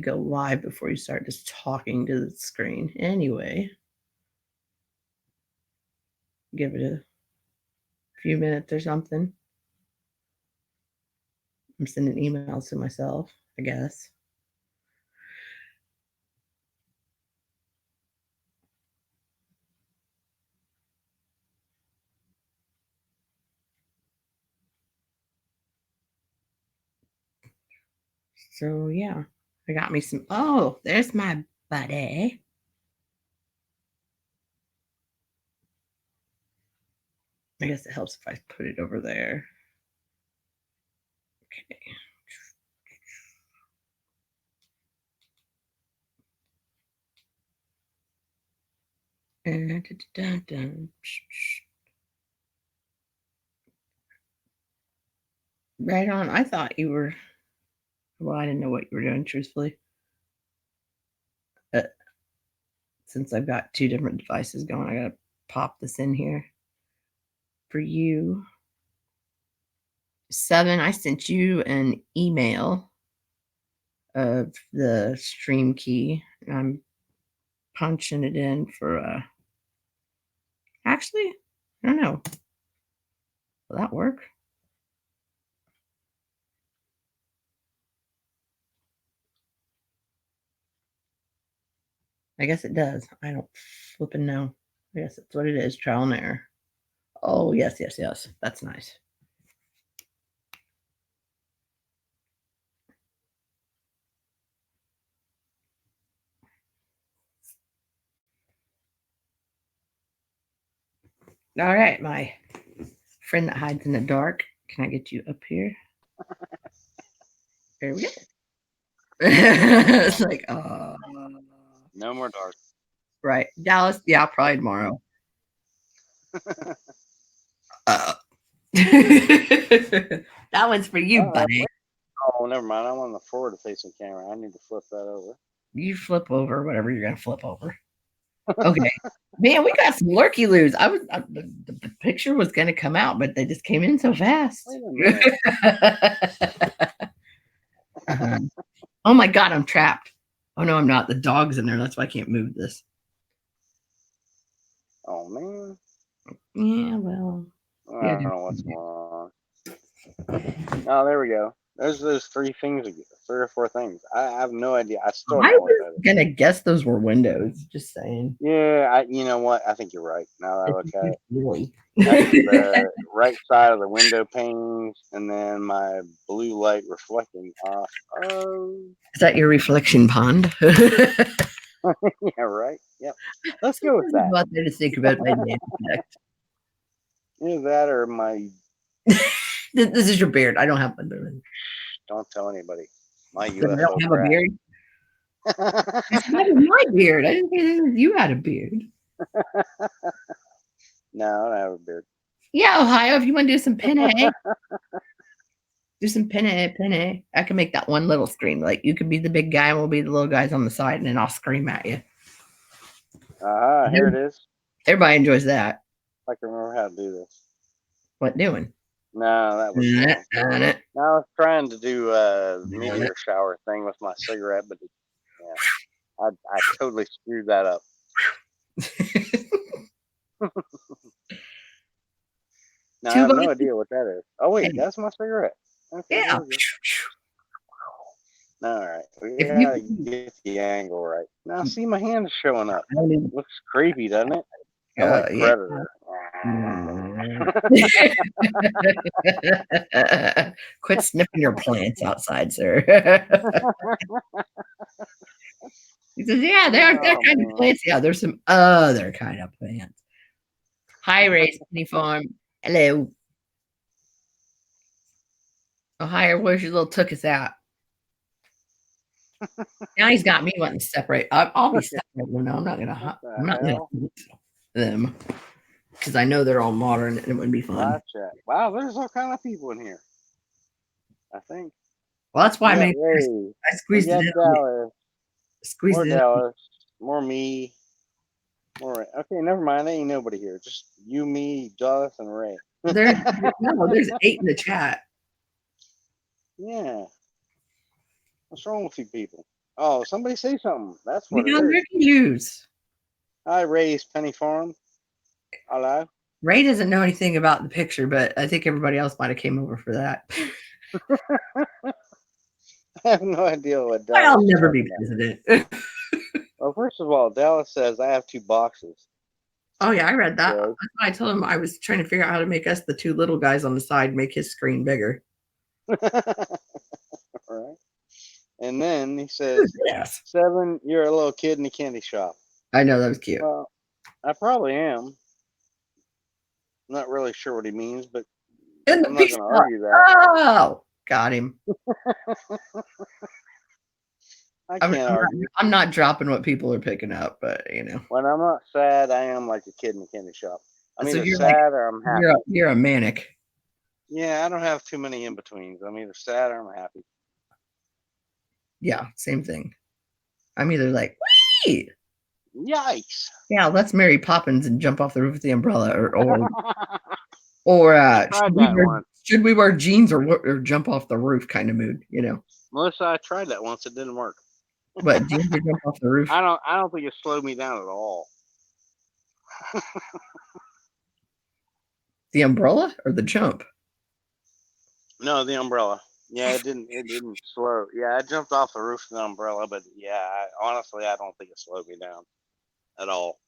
go live before you start just talking to the screen. Anyway, give it a few minutes or something. I'm sending emails to myself, I guess. So yeah, I got me some. Oh, there's my buddy. I guess it helps if I put it over there. Okay. Right on. I thought you were. Well, I didn't know what you were doing, truthfully. Uh, since I've got two different devices going, I gotta pop this in here for you. 7, I sent you an email of the stream key. And I'm punching it in for actually, I don't know. Will that work? I guess it does. I don't flipping know. I guess that's what it is. Trial and error. Oh, yes, yes, yes. That's nice. All right, my friend that hides in the dark. Can I get you up here? There we go. It's like, no more dark. Right. Dallas, yeah, probably tomorrow. That one's for you, buddy. Oh, never mind. I'm on the forward facing camera. I need to flip that over. You flip over whatever you're gonna flip over. Okay. Man, we got some lurky loos. The picture was gonna come out, but they just came in so fast. Oh my god, I'm trapped. Oh no, I'm not. The dog's in there. That's why I can't move this. Oh man. Yeah, well. I don't know what's going on. Oh, there we go. There's 3 things, 3 or 4 things. I have no idea. I still don't know what that is. Gonna guess those were windows. Just saying. Yeah, you know what? I think you're right. Now that I look at it, that's the right side of the window panes, and then my blue light reflecting off. Is that your reflection pond? Yeah, right. Yep. Let's go with that. Go out there to think about my next. Either that or my. This is your beard. I don't have a beard. Don't tell anybody. My I UFO. don't have a beard. That is my beard. I didn't think you had a beard. No, I don't have a beard. Yeah, Ohio. If you want to do some penne, do some penne. I can make that one little scream. Like you could be the big guy, and we'll be the little guys on the side, and then I'll scream at you. Here it is. Everybody enjoys that. I can remember how to do this. What doing? No, that was wrong. I was trying to do a meteor shower thing with my cigarette, but yeah, I totally screwed that up. Now I have no idea what that is. Oh wait, that's my cigarette. Okay, yeah. All right, we gotta get the angle right. Now see, my hand is showing up. Looks creepy, doesn't it? I'm like Predator. Quit sniffing your plants outside, sir. He says, yeah, they're kind of plants. Yeah, there's some other kind of plants. Hi, Race Farm. Hello. Ohio, where's your little took us out? Now he's got me wanting to separate. I'll be separate. No, I'm not gonna them because I know they're all modern and it would be fun. Wow, there's all kind of people in here. I think. Well, that's why I squeezed it in. Dallas. Squeezed more it Dallas, in. More me. More. Okay, never mind. There ain't nobody here. Just you, me, Dallas, and Ray. There's 8 in the chat. Yeah. What's wrong with you people? Oh, somebody say something. That's We what it got is. Ricky Hughes. Hi, Ray's Penny Farm. Hello. Ray doesn't know anything about the picture, but I think everybody else might have came over for that. I have no idea what I'll Dallas is never talking be about. president. Well, first of all, Dallas says I have 2 boxes. Oh yeah, I read that. Okay. That's why I told him I was trying to figure out how to make us the 2 little guys on the side, make his screen bigger. Right. And then he says, Yes. 7, you're a little kid in a candy shop. I know, that was cute. Well, I probably am. I'm not really sure what he means, but In the I'm not pizza going to shop. argue that. Oh, got him. I I'm, can't I'm, not, argue. I'm not dropping what people are picking up, but you know. When I'm not sad, I am like a kid in a candy shop. I'm So either you're like sad or I'm you're happy. a manic. Yeah, I don't have too many in betweens. I'm either sad or I'm happy. Yeah, same thing. I'm either like, wee, Yikes! yeah, let's Mary Poppins and jump off the roof with the umbrella, or I tried that once. should we wear jeans or jump off the roof kind of mood, you know? Melissa, I tried that once. It didn't work. But jeans or jump off the roof? I don't think it slowed me down at all. The umbrella or the jump? No, the umbrella. Yeah, it didn't slow. Yeah, I jumped off the roof of the umbrella, but yeah, honestly, I don't think it slowed me down at all.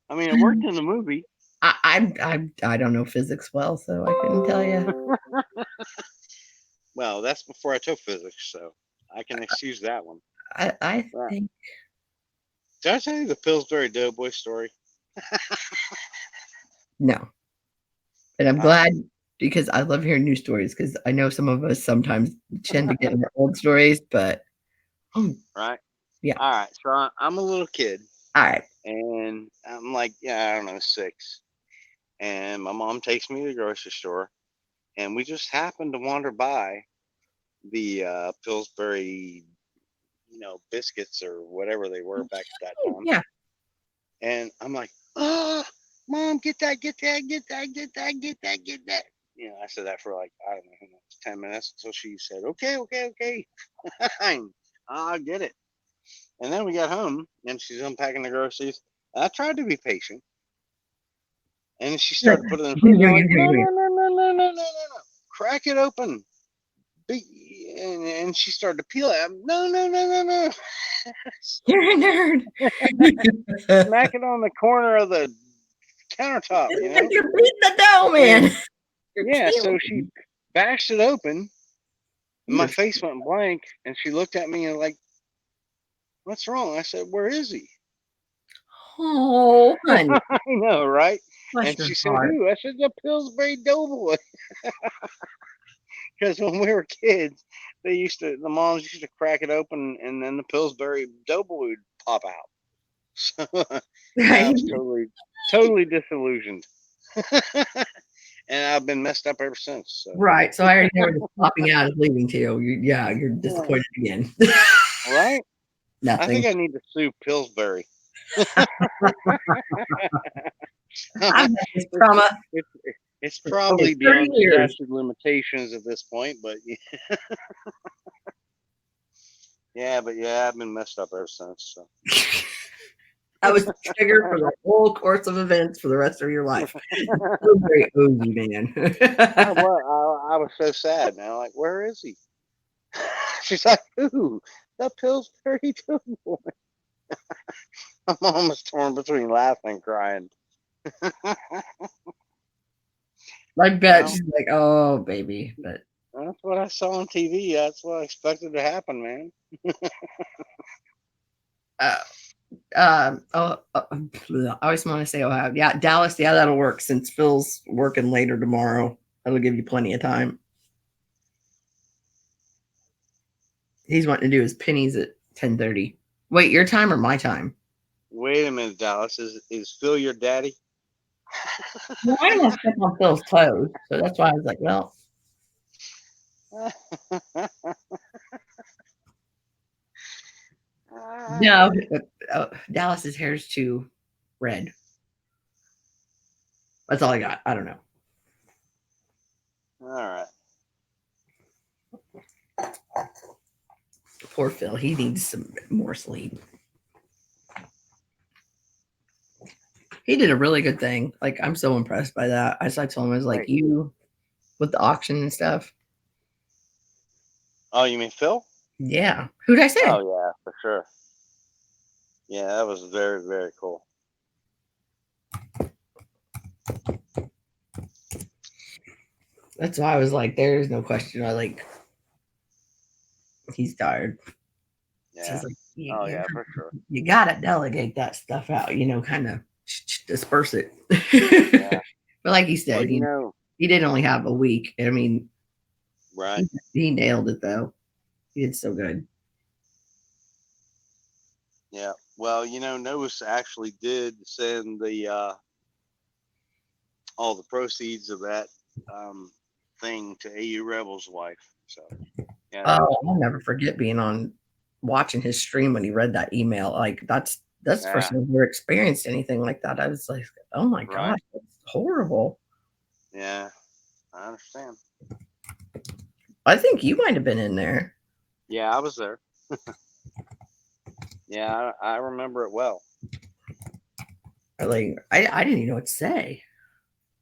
I mean, it worked in the movie. I don't know physics well, so I couldn't tell you. Well, that's before I took physics, so I can excuse that one. I Right. think Did I tell you the Pillsbury Doughboy story? no. And I'm glad because I love hearing new stories because I know some of us sometimes tend to get into old stories, but Right. yeah. All right. So I'm a little kid, All right. and I'm like, yeah, I don't know, 6, and my mom takes me to the grocery store, and we just happened to wander by the Pillsbury, biscuits or whatever they were back at that time. Yeah. And I'm like, oh, mom, get that, get that, get that, get that, get that, get that. I said that for like, I don't know, 10 minutes until she said, okay, okay, okay. I'll get it. And then we got home and she's unpacking the groceries. I tried to be patient. And she started putting it in the fridge. And I'm like, no, no, no, no, no, no, no, no, no. Crack it open. And she started to peel it. No, no, no, no, no. You're a nerd. Smack it on the corner of the countertop, You're beating the dough, man. And You're yeah, so killing she me. bashed it open, and my You're face went blank, and she looked at me and like, "What's wrong?" I said, "Where is he?" oh, honey. I know, right? Bless And your she said, heart. "Who?" I said, "The Pillsbury Doughboy." Because when we were kids, the moms used to crack it open, and then the Pillsbury Doughboy would pop out. So yeah, I Right. was totally disillusioned, and I've been messed up ever since. So Right. So I already know where the popping out is leading to. You're yeah, disappointed again. right. I think Nothing. I need to sue Pillsbury. I've had this it's, trauma it's, it's for over probably 30 beyond the years. statute of limitations at this point, but yeah, I've been messed up ever since. So. I was triggered for the whole course of events for the rest of your life. So very oozy, man. I was so sad, man. Like, where is he? She's like, "Ooh, the Pillsbury Doughboy." I'm almost torn between laughing and crying. I bet Well, she's like, oh, baby. But that's what I saw on TV. That's what I expected to happen, man. uh, I always want to say Ohio. Yeah, Dallas. Yeah, that'll work since Phil's working later tomorrow. That'll give you plenty of time. He's wanting to do his pennies at 10:30. Wait, your time or my time? Wait a minute, Dallas. Is Phil your daddy? Well, I don't want to step on Phil's toes, so that's why I was like, well, no. Dallas's hair's too red. That's all I got. I don't know. All right. Poor Phil. He needs some more sleep. He did a really good thing. Like, I'm so impressed by that. As I told him, I was like, Right. you with the auction and stuff. Oh, you mean Phil? Yeah. Who'd I say? Oh yeah, for sure. Yeah, that was very, very cool. That's why I was like, there's no question. I like, he's tired. So Yeah. it's like, Oh yeah, for sure. you gotta delegate that stuff out, kind of disperse it. Yeah. But like he Well, said, he did only have a week. I mean, right. he nailed it though. He did so good. Yeah. Well, Novus actually did send the all the proceeds of that thing to AU Rebel's wife. So yeah, that was Oh, I'll cool. never forget being on watching his stream when he read that email. Like that's the first Yeah. time I've ever experienced anything like that. I was like, oh my Right. gosh, that's horrible. Yeah. I understand. I think you might have been in there. Yeah, I was there. Yeah, I remember it well. Like I didn't even know what to say.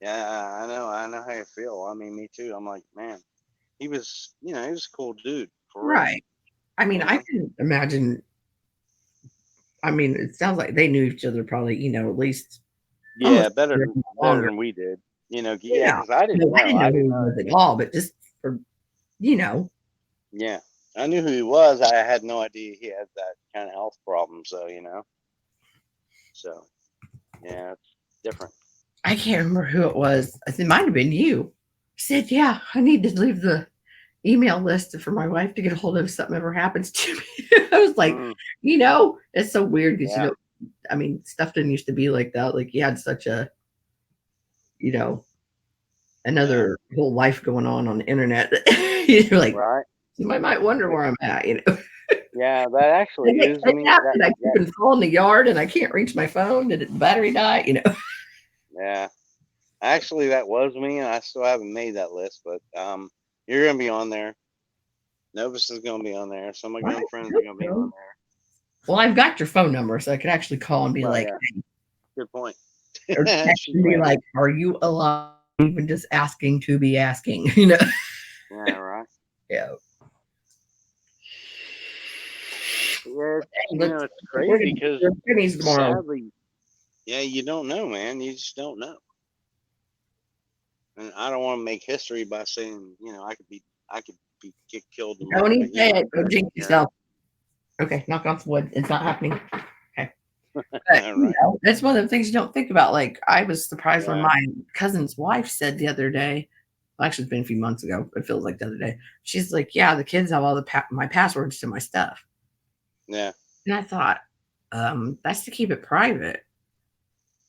Yeah, I know how you feel. I mean, me too. I'm like, man, he was a cool dude for real. Right. I mean, You I know? can imagine. I mean, it sounds like they knew each other probably, at least Yeah, almost better longer. than we did. Yeah, Yeah. because I didn't No, I know. didn't know I who didn't he know. was at all, but just for, you know, Yeah, I knew who he was. I had no idea he had that kind of health problem. So So yeah, it's different. I can't remember who it was. I think it might have been you. Said, yeah, I need to leave the email list for my wife to get a hold of if something ever happens to me. I was like, Mm, it's so weird because, yeah, I mean, stuff didn't used to be like that. Like you had such a, you know, yeah, another whole life going on the internet. You're like, right. somebody might wonder where I'm at. Yeah, that Did actually I get is me. kidnapped? Did I trip and fall in the yard and I can't reach my phone? Did the battery die? Yeah, actually, that was me, and I still haven't made that list. But you're gonna be on there. Novus is gonna be on there. Some of my gun friends are gonna be on there. Well, I've got your phone number, so I could actually call and be Well, like, yeah, good point. or text Shoot and be my like, "Are you alive?" Even just asking to be asking, Yeah, right. Yeah. Yeah, Let's it's crazy because tomorrow. sadly, yeah, you don't know, man. You just don't know. And I don't want to make history by saying, I could be get killed tomorrow. Don't even But say it. Don't you jinx never yourself. Okay, knock on wood. It's not happening. Okay. But, know. Right. that's one of the things you don't think about. Like, I was surprised when Right. my cousin's wife said the other day, well, actually, it's been a few months ago. It feels like the other day. She's like, yeah, the kids have all my passwords to my stuff. Yeah. And I thought, that's to keep it private.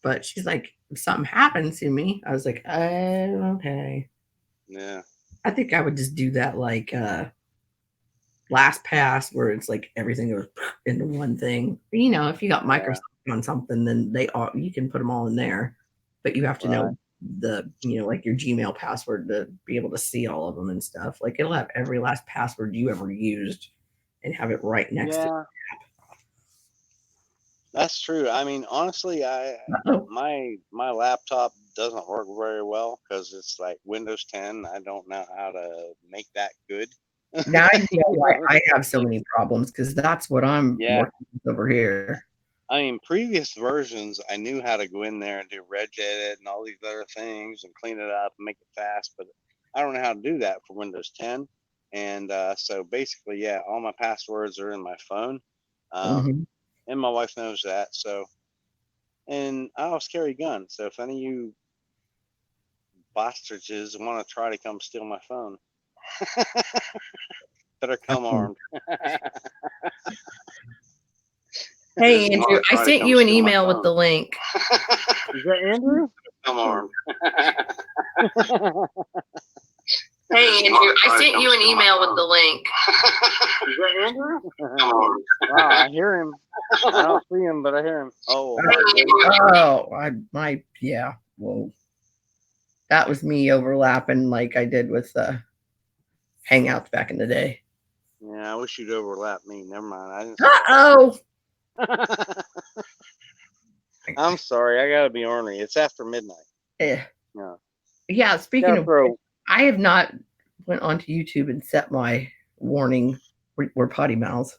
But she's like, if something happens to me, I was like, oh, okay. Yeah. I think I would just do that like LastPass where it's like everything goes into one thing. If you got Yeah. Microsoft on something, then you can put them all in there. But you have to Right. know like your Gmail password to be able to see all of them and stuff. Like it'll have every last password you ever used and have it right next to Yeah. That's true. I mean, honestly, oh my laptop doesn't work very well because it's like Windows 10. I don't know how to make that good. now I know You why know? I have so many problems because that's what I'm Yeah. working with over here. I mean, previous versions, I knew how to go in there and do regedit and all these other things and clean it up and make it fast, but I don't know how to do that for Windows 10. And so basically, yeah, all my passwords are in my phone. Mhm. And my wife knows that. So, and I always carry a gun. So if any of you bastards want to try to come steal my phone, better come armed. Hey, Andrew, I sent you an email with the link. Is that Andrew? Come armed. Hey, Andrew, I sent you an email with the link. Is that Andrew? Wow, I hear him. I don't see him, but I hear him. Oh my goodness. Yeah. Whoa. That was me overlapping like I did with Hangouts back in the day. Yeah, I wish you'd overlap me. Never mind. I didn't. Uh-oh. I'm sorry. I gotta be ornery. It's after midnight. Eh. No. Yeah, speaking Gotta of throw. which, I have not went onto YouTube and set my warning we're potty mouths.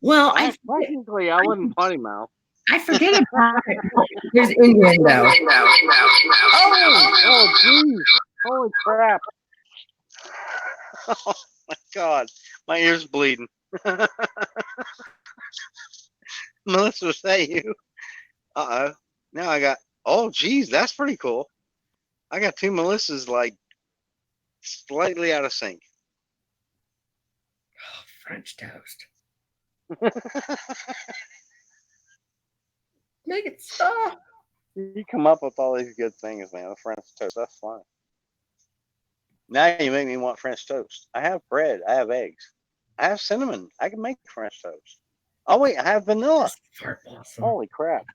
Well, Technically, I wasn't potty mouth. I forget about it. There's innuendo. Oh, geez. Holy crap. Oh, my God. My ear's bleeding. Melissa, was that you? Uh-oh. Now I got, oh, geez, that's pretty cool. I got two Melissas, like, slightly out of sync. Oh, French toast. Make it stop. You come up with all these good things, man. French toast, that's fine. Now you make me want French toast. I have bread. I have eggs. I have cinnamon. I can make French toast. Oh, wait, I have vanilla. Awesome. Holy crap.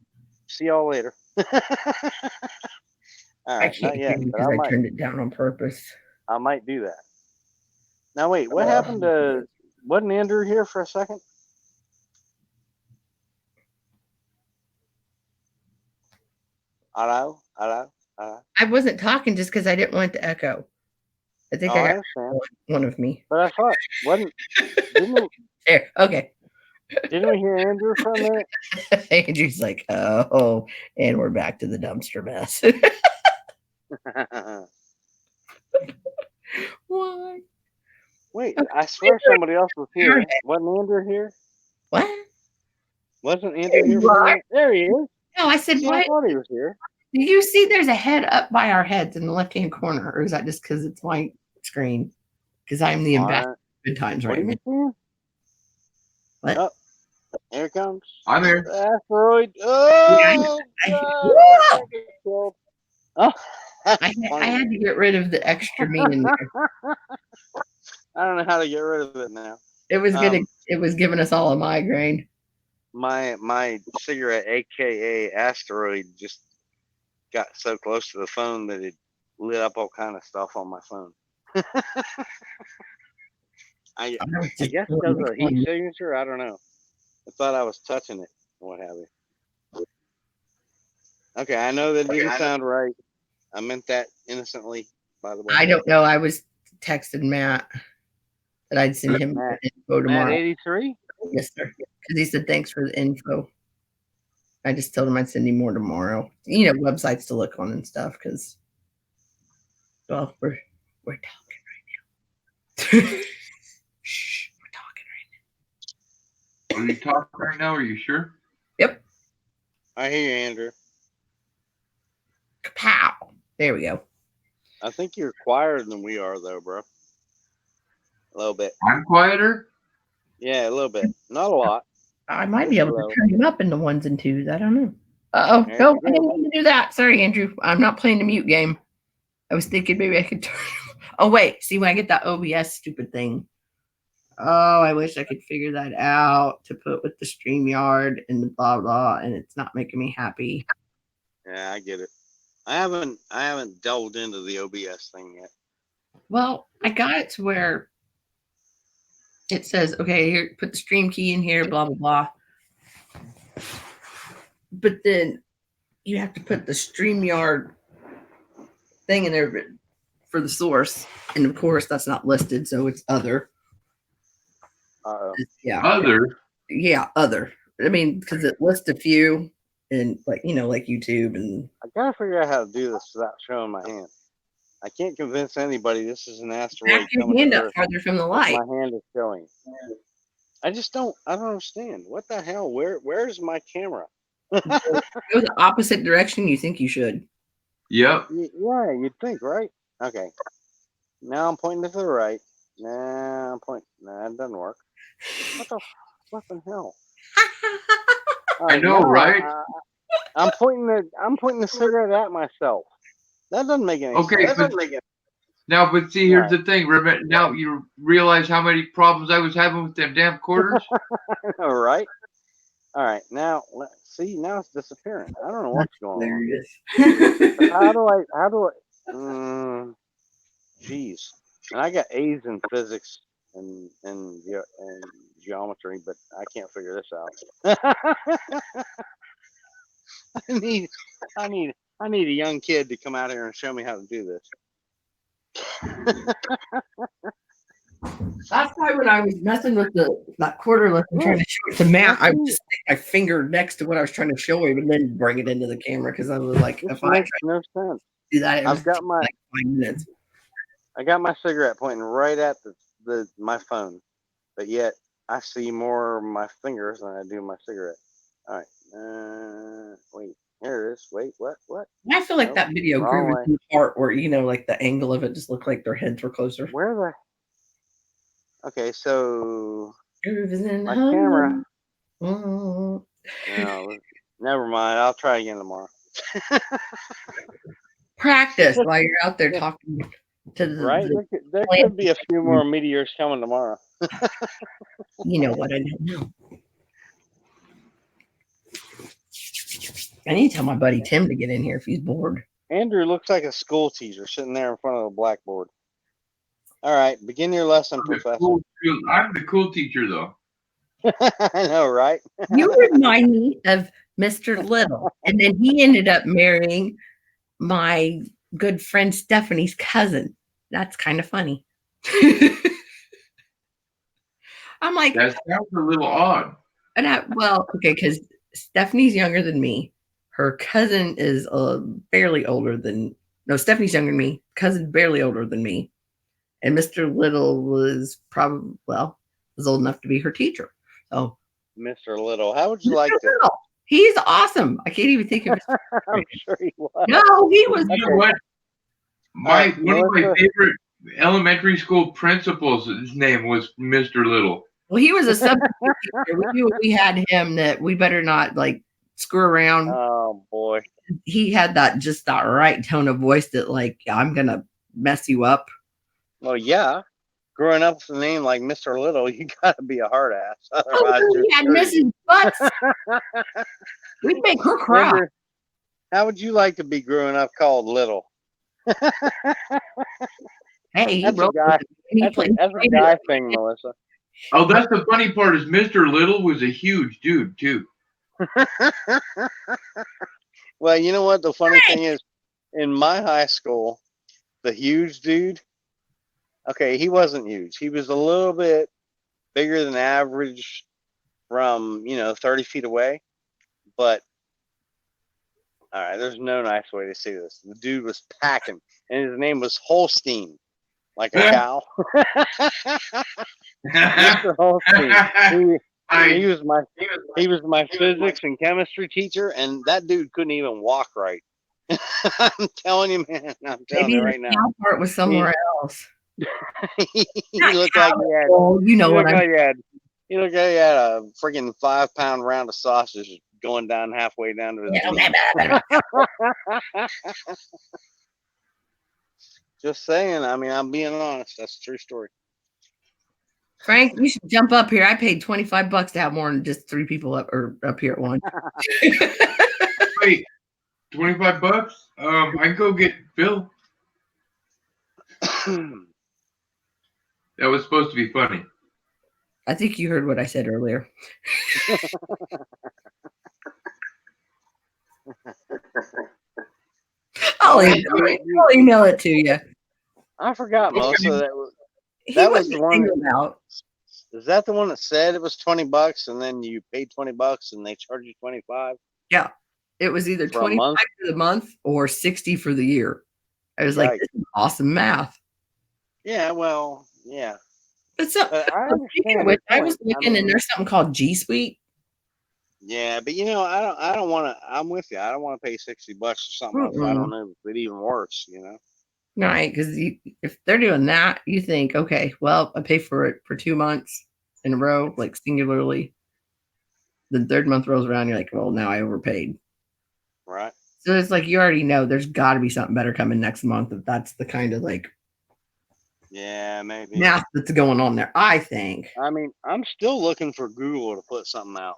See y'all later. All right, I can't hear you because I turned it down on purpose. I might do that. Now, wait, what happened to... Wasn't Andrew here for a second? Hello? I wasn't talking just because I didn't want it to echo. I think I got one of me. But I thought, didn't we... There, okay. Didn't we hear Andrew for a minute? Andrew's like, oh, and we're back to the dumpster mess. Why? Wait, I swear somebody else was here. Wasn't Andrew here? What? Wasn't Andrew here for a minute? There he is. No, I said, what? I thought he was here. Do you see there's a head up by our heads in the left-hand corner? Or is that just because it's my screen? Because I'm the ambassador good times right now. What? Oh, here it comes. I'm here. Asteroid. Oh, I had to get rid of the extra me in there. I don't know how to get rid of it now. It was giving us all a migraine. My cigarette, aka Asteroid, just got so close to the phone that it lit up all kind of stuff on my phone. I guess because of the heat signature, I don't know. I thought I was touching it or what have you. Okay, I know that didn't sound right. I meant that innocently, by the way. I don't know. I was texting Matt that I'd send him info tomorrow. Matt 83? Yes, sir. Because he said thanks for the info. I just told him I'd send him more tomorrow. You know, websites to look on and stuff. Because, well, we're talking right now. Shh, we're talking right now. Are you talking right now? Are you sure? Yep. I hear you, Andrew. Kapow. There we go. I think you're quieter than we are, though, bro. A little bit. I'm quieter? Yeah, a little bit. Not a lot. I might be able to turn him up into ones and twos. I don't know. Uh-oh. No, I didn't mean to do that. Sorry, Andrew. I'm not playing the mute game. I was thinking maybe I could turn him. Oh, wait. See, when I get that OBS stupid thing. Oh, I wish I could figure that out to put with the StreamYard and the blah, blah, and it's not making me happy. Yeah, I get it. I haven't delved into the OBS thing yet. Well, I got it to where it says, okay, here, put the stream key in here, blah, blah, blah. But then you have to put the StreamYard thing in there for the source. And of course, that's not listed, so it's other. Yeah. Other? Yeah, other. I mean, because it lists a few and like YouTube and. I gotta figure out how to do this without showing my hand. I can't convince anybody this is an asteroid. Back your hand up farther from the light. My hand is showing. I don't understand. What the hell? Where's my camera? Go the opposite direction you think you should. Yep. Yeah, you'd think, right? Okay. Now I'm pointing to the right. Nah, I'm pointing. Nah, it doesn't work. What the hell? I know, right? I'm pointing the cigarette at myself. That doesn't make any sense. Now, but see, here's the thing. Now you realize how many problems I was having with them damn quarters? All right. All right. Now, see, now it's disappearing. I don't know what's going on. How do I? Jeez. And I got A's in physics and geometry, but I can't figure this out. I need a young kid to come out here and show me how to do this. Last time when I was messing with that quarter lesson trying to show it to Matt, I would just stick my finger next to what I was trying to show him and then bring it into the camera because I was like, if I makes no sense. do that, I've got my like 5 minutes. I got my cigarette pointing right at my phone, but yet I see more of my fingers than I do my cigarette. All right, wait, here it is. Wait, what? I feel like that video grew way. in the part where like the angle of it just looked like their heads were closer. Where the? Okay, so my home. camera. Oh. No, never mind. I'll try again tomorrow. Practice while you're out there talking to the right. There could be a few more meteors coming tomorrow. You know what I don't know. I need to tell my buddy Tim to get in here if he's bored. Andrew looks like a school teacher sitting there in front of a blackboard. All right, begin your lesson, Professor. I'm the cool teacher, though. I know, right? You remind me of Mr. Little, and then he ended up marrying my good friend Stephanie's cousin. That's kind of funny. I'm like, that sounds a little odd. And okay, because Stephanie's younger than me. Her cousin is barely older than. No, Stephanie's younger than me. Cousin barely older than me. And Mr. Little was was old enough to be her teacher. So, Mr. Little, how would you like to? He's awesome. I can't even think of his I'm sure he was. No, he was. You know what? One of my favorite elementary school principals, his name was Mr. Little. Well, he was a substitute teacher. We knew we had him that we better not screw around. Oh boy. He had just that right tone of voice that I'm gonna mess you up. Well, yeah. Growing up with a name like Mr. Little, you gotta be a hard ass. Otherwise, he had Mrs. Butts. We'd make her cry. Andrew, how would you like to be growing up called Little? Hey, that's a guy thing, Melissa. Oh, that's the funny part is Mr. Little was a huge dude too. Well, you know what? The funny thing is, in my high school, the huge dude, okay, he wasn't huge. He was a little bit bigger than average from, 30 feet away. But, all right, there's no nice way to say this. The dude was packing, and his name was Holstein, like a cow. Mr. Holstein. He was my physics and chemistry teacher, and that dude couldn't even walk right. I'm telling you, man. I'm telling you right now. The cow part was somewhere else. he looked like he had. You know what I mean. He looked like he had a freaking 5-pound round of sausage going down halfway down to his knee. Just saying. I mean, I'm being honest. That's a true story. Frank, you should jump up here. I paid $25 to have more than just 3 people up here at once. Wait, $25? I can go get Phil. That was supposed to be funny. I think you heard what I said earlier. I'll email it to you. I forgot, Melissa. That was the one. Is that the one that said it was $20 and then you paid $20 and they charged you $25? Yeah, it was either $25 for the month or $60 for the year. I was like, this is awesome math. Yeah, well, yeah. But I was looking, and there's something called G Suite. Yeah, but I don't want to. I'm with you. I don't want to pay $60 for something else. I don't know if it's even worse. Right, because if they're doing that, you think, okay, well, I pay for it for 2 months in a row, singularly. The 3rd month rolls around, you're like, well, now I overpaid. Right. So it's you already know there's got to be something better coming next month. If that's the kind of yeah, maybe math that's going on there, I think. I mean, I'm still looking for Google to put something out.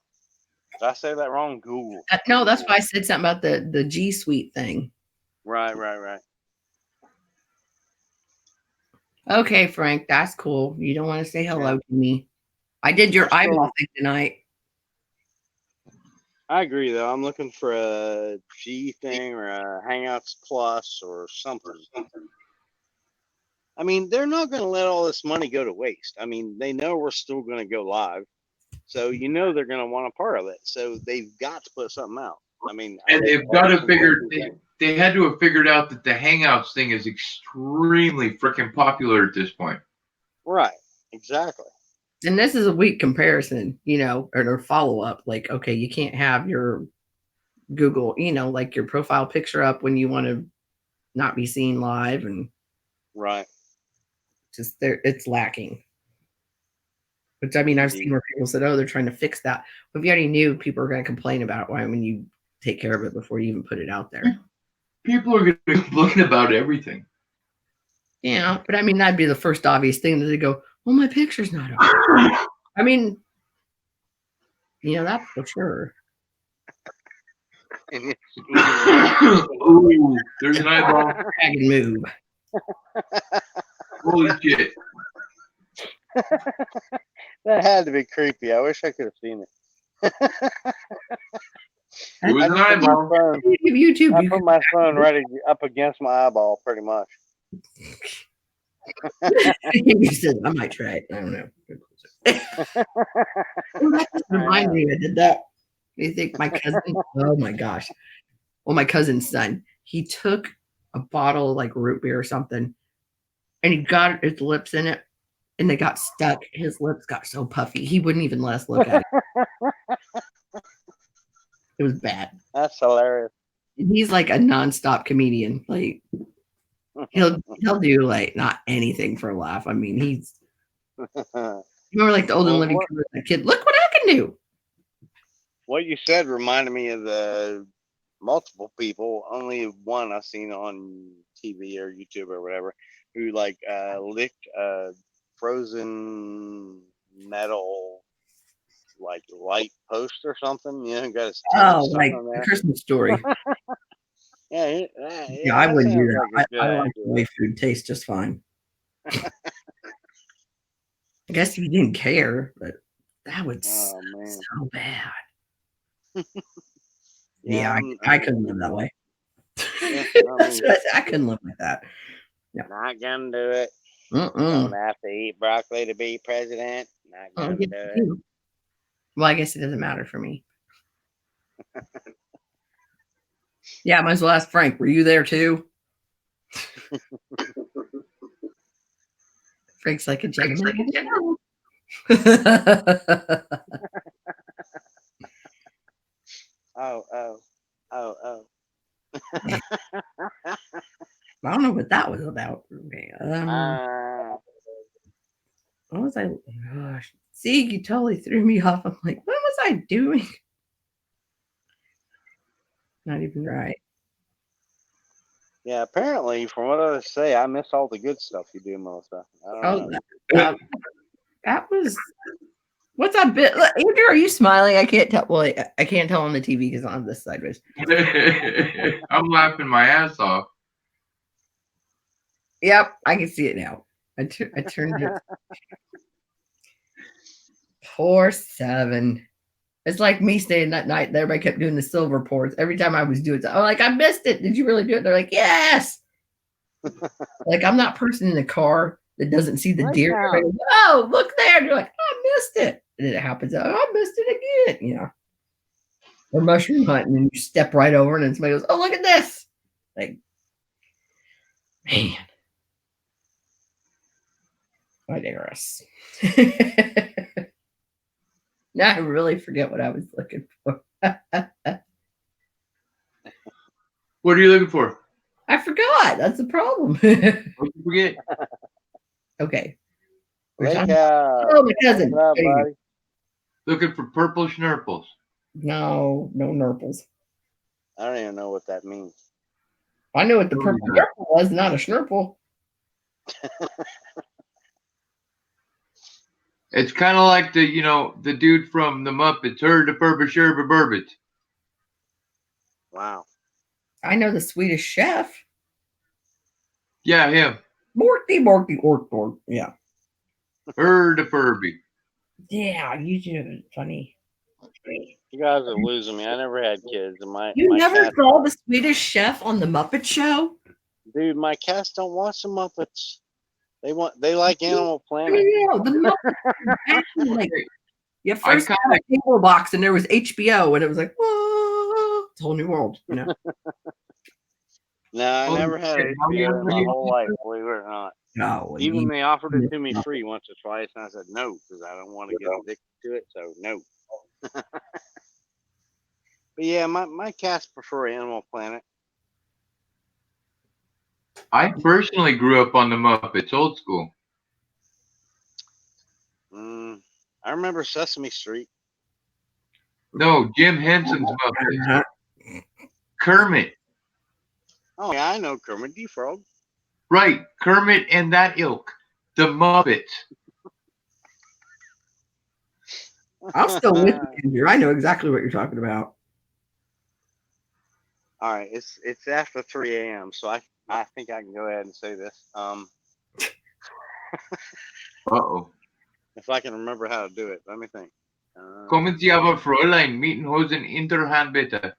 Did I say that wrong? Google. No, that's why I said something about the G Suite thing. Right. Okay, Frank, that's cool. You don't want to say hello Yeah. to me. I did your I still- eyeball thing tonight. I agree, though. I'm looking for a G thing or a Hangouts Plus or something. I mean, they're not going to let all this money go to waste. I mean, they know we're still going to go live. So, you know, they're going to want a part of it. So, they've got to put something out. I mean, And they've got to figure, they had to have figured out that the Hangouts thing is extremely freaking popular at this point. Right. Exactly. And this is a weak comparison, you know, or follow up. Like, okay, you can't have your Google, you know, like your profile picture up when you want to not be seen live, and right. Just there, it's lacking. Which I mean, I've seen where people said, "Oh, they're trying to fix that." But if you already knew people are going to complain about it, why wouldn't you take care of it before you even put it out there? People are going to complain about everything. Yeah, but I mean, that'd be the first obvious thing that they go, "Well, my picture's not up." I mean, you know, that's for sure. Ooh, there's an eyeball. Dragon move. Holy shit. That had to be creepy. I wish I could have seen it. It was an eyeball. YouTube. I put my phone right up against my eyeball, pretty much. You said, I might try it. I don't know. That just reminded me. I did that. You think my cousin? Oh my gosh. Well, my cousin's son. He took a bottle of like root beer or something, and he got his lips in it, and they got stuck. His lips got so puffy, he wouldn't even let us look at it. It was bad. That's hilarious. He's like a nonstop comedian. Like he'll do like not anything for a laugh. I mean, he's remember like the old and living kid. Look what I can do. What you said reminded me of the multiple people. Only one I've seen on TV or YouTube or whatever who like licked a frozen metal like light post or something. You know, got his tongue stuck like on there. A Christmas Story. Yeah, I wouldn't do that. Like I like the way food tastes just fine. I guess if you didn't care, but that would so bad. Yeah, I couldn't live that way. Yeah, I couldn't live like that. No. Not gonna do it. Don't have to eat broccoli to be president. Not gonna do it. Well, I guess it doesn't matter for me. Yeah, might as well ask Frank. Were you there too? Frank's like a gentleman. Oh. I don't know what that was about. Okay. What was I? Gosh, see, you totally threw me off. I'm like, what was I doing? Not even right. Yeah, apparently, from what others say, I miss all the good stuff you do, Melissa. That was. What's that bit? Andrew, are you smiling? I can't tell. Well, I can't tell on the TV because I'm this sideways. I'm laughing my ass off. Yep, I can see it now. I turned it. Poor Seven. It's like me staying that night. Everybody kept doing the silver pours. Every time I was doing it, I'm like, I missed it. Did you really do it? They're like, yes. Like, I'm that person in the car that doesn't see the deer. Like, oh, look there. And you're like, oh, I missed it. And it happens. Oh, I missed it again. You know. Or mushroom hunting, and you step right over, and then somebody goes, oh, look at this. Like, man. I digress. Now I really forget what I was looking for. What are you looking for? I forgot. That's the problem. What you forget? Okay. Oh, my cousin. Up, buddy? Looking for purple schnurples. No nurples. I don't even know what that means. I know what the purple schnurple was, not a schnurple. It's kind of like the dude from the Muppets, heard the purple sherbet burbot. Wow. I know the Swedish Chef. Yeah, him. Morty, Morty, ork. Yeah. Bird a Furby. Yeah, you do. Funny. You guys are losing me. I never had kids, and my never cats saw the Swedish Chef on the Muppet Show? Dude, my cats don't watch the Muppets. They like Animal Planet. Yeah, the Muppets. Like, you first got a cable box, and there was HBO, and it was like, whoa, it's a whole new world. You know. No, I never had HBO in my whole life, believe it or not. No, even they offered it to me free once or twice, and I said no because I don't want to get addicted to it. So no. But yeah, my cats prefer Animal Planet. I personally grew up on the Muppets, old school. I remember Sesame Street. No, Jim Henson's Muppets. Kermit. Oh yeah, I know Kermit the Frog. Right, Kermit and that ilk, the Muppets. I'll still with you. I know exactly what you're talking about. All right, it's after 3 a.m., so I think I can go ahead and say this. Uh-oh. If I can remember how to do it, let me think. Kommen Sie aber, Fräulein, Mietenhosen Interhand bitte.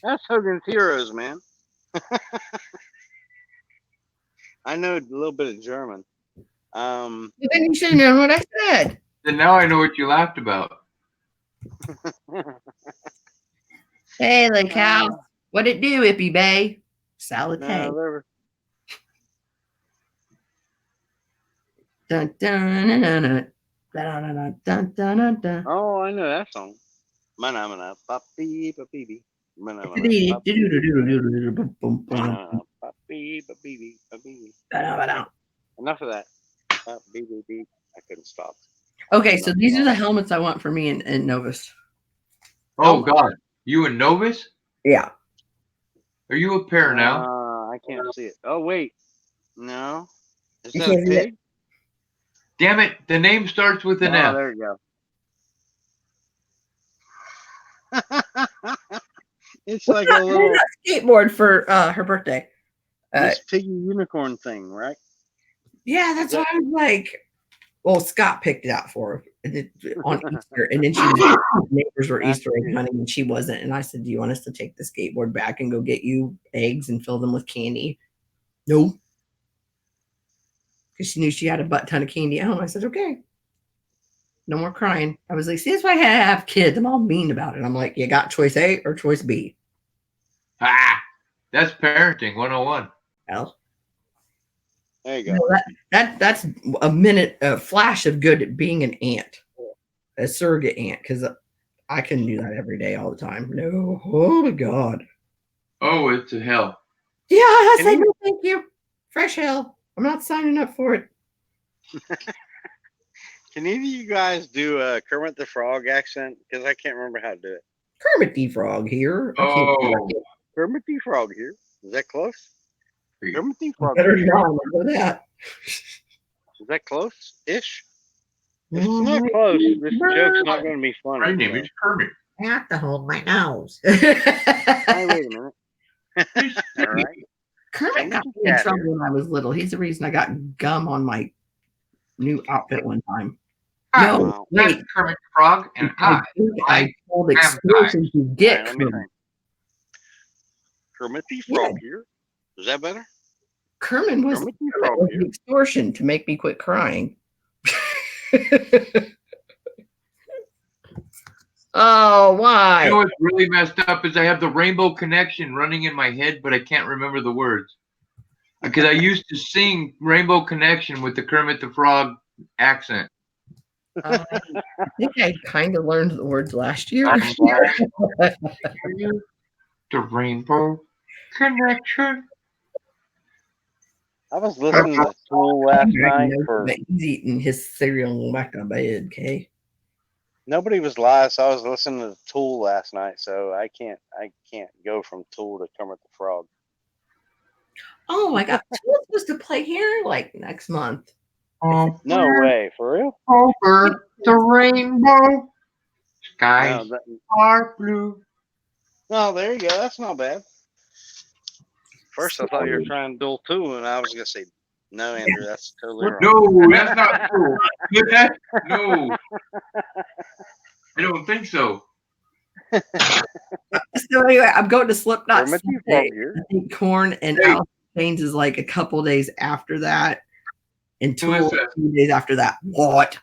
That's Hogan's Heroes, man. I know a little bit of German. Then you should know what I said. And now I know what you laughed about. Hey, Lake House. What it do, Ippy Bay? Salad hay. Dun, dun, dun, dun, dun. Dun, dun, dun, dun. Oh, I know that song. Manamana, papi, papi. Enough of that. I couldn't stop. Okay, so these are the helmets I want for me and Novus. Oh, God. You and Novus? Yeah. Are you a pair now? I can't see it. Oh, wait. No. Is that a pig? Damn it. The name starts with an F. Oh, there you go. It's like a little skateboard for her birthday. This piggy unicorn thing, right? Yeah, that's why I was like, well, Scott picked it out for her on Easter, and then neighbors were Easter egg hunting, and she wasn't. And I said, "Do you want us to take the skateboard back and go get you eggs and fill them with candy?" No, because she knew she had a butt ton of candy at home. I said, "Okay, no more crying." I was like, "See, that's why I have kids. I'm all mean about it." I'm like, "You got choice A or choice B." Ah, that's parenting 101. Hell. There you go. That's a flash of good at being an aunt, a surrogate aunt, because I couldn't do that every day all the time. No, oh my God. Oh, it's a hell. Yeah, I said no, thank you. Fresh hell. I'm not signing up for it. Can either of you guys do a Kermit the Frog accent? Because I can't remember how to do it. Kermit the Frog here. Oh, Kermit the Frog here. Is that close? Kermit the Frog. Better not know that. Is that close-ish? If it's not close, this joke's not going to be funny. My name is Kermit. I have to hold my nose. Hey, wait a minute. All right. Kermit got me in trouble when I was little. He's the reason I got gum on my new outfit one time. No, wait. Kermit the Frog, and I told extortion to get Kermit. Kermit the Frog here. Is that better? Kermit was the extortion to make me quit crying. Oh, why? You know what's really messed up is I have the Rainbow Connection running in my head, but I can't remember the words. Because I used to sing Rainbow Connection with the Kermit the Frog accent. I think I kind of learned the words last year. The Rainbow Connection. I was listening to Tool last night. He's eating his cereal back to bed, okay? Nobody was live, so I was listening to Tool last night. So I can't go from Tool to Kermit the Frog. Oh my God, Tool's supposed to play here like next month. No way, for real? Over the rainbow, skies are blue. Oh, there you go. That's not bad. First, I thought you were trying to duel 2, and I was gonna say, no, Andrew, that's totally wrong. No, that's not true. No, I don't think so. So anyway, I'm going to Slipknot From a Sunday. default gear. I think Corn and Hey. Alice in Chains is like a couple days after that, and Who is Tool that? 2 days after that. What?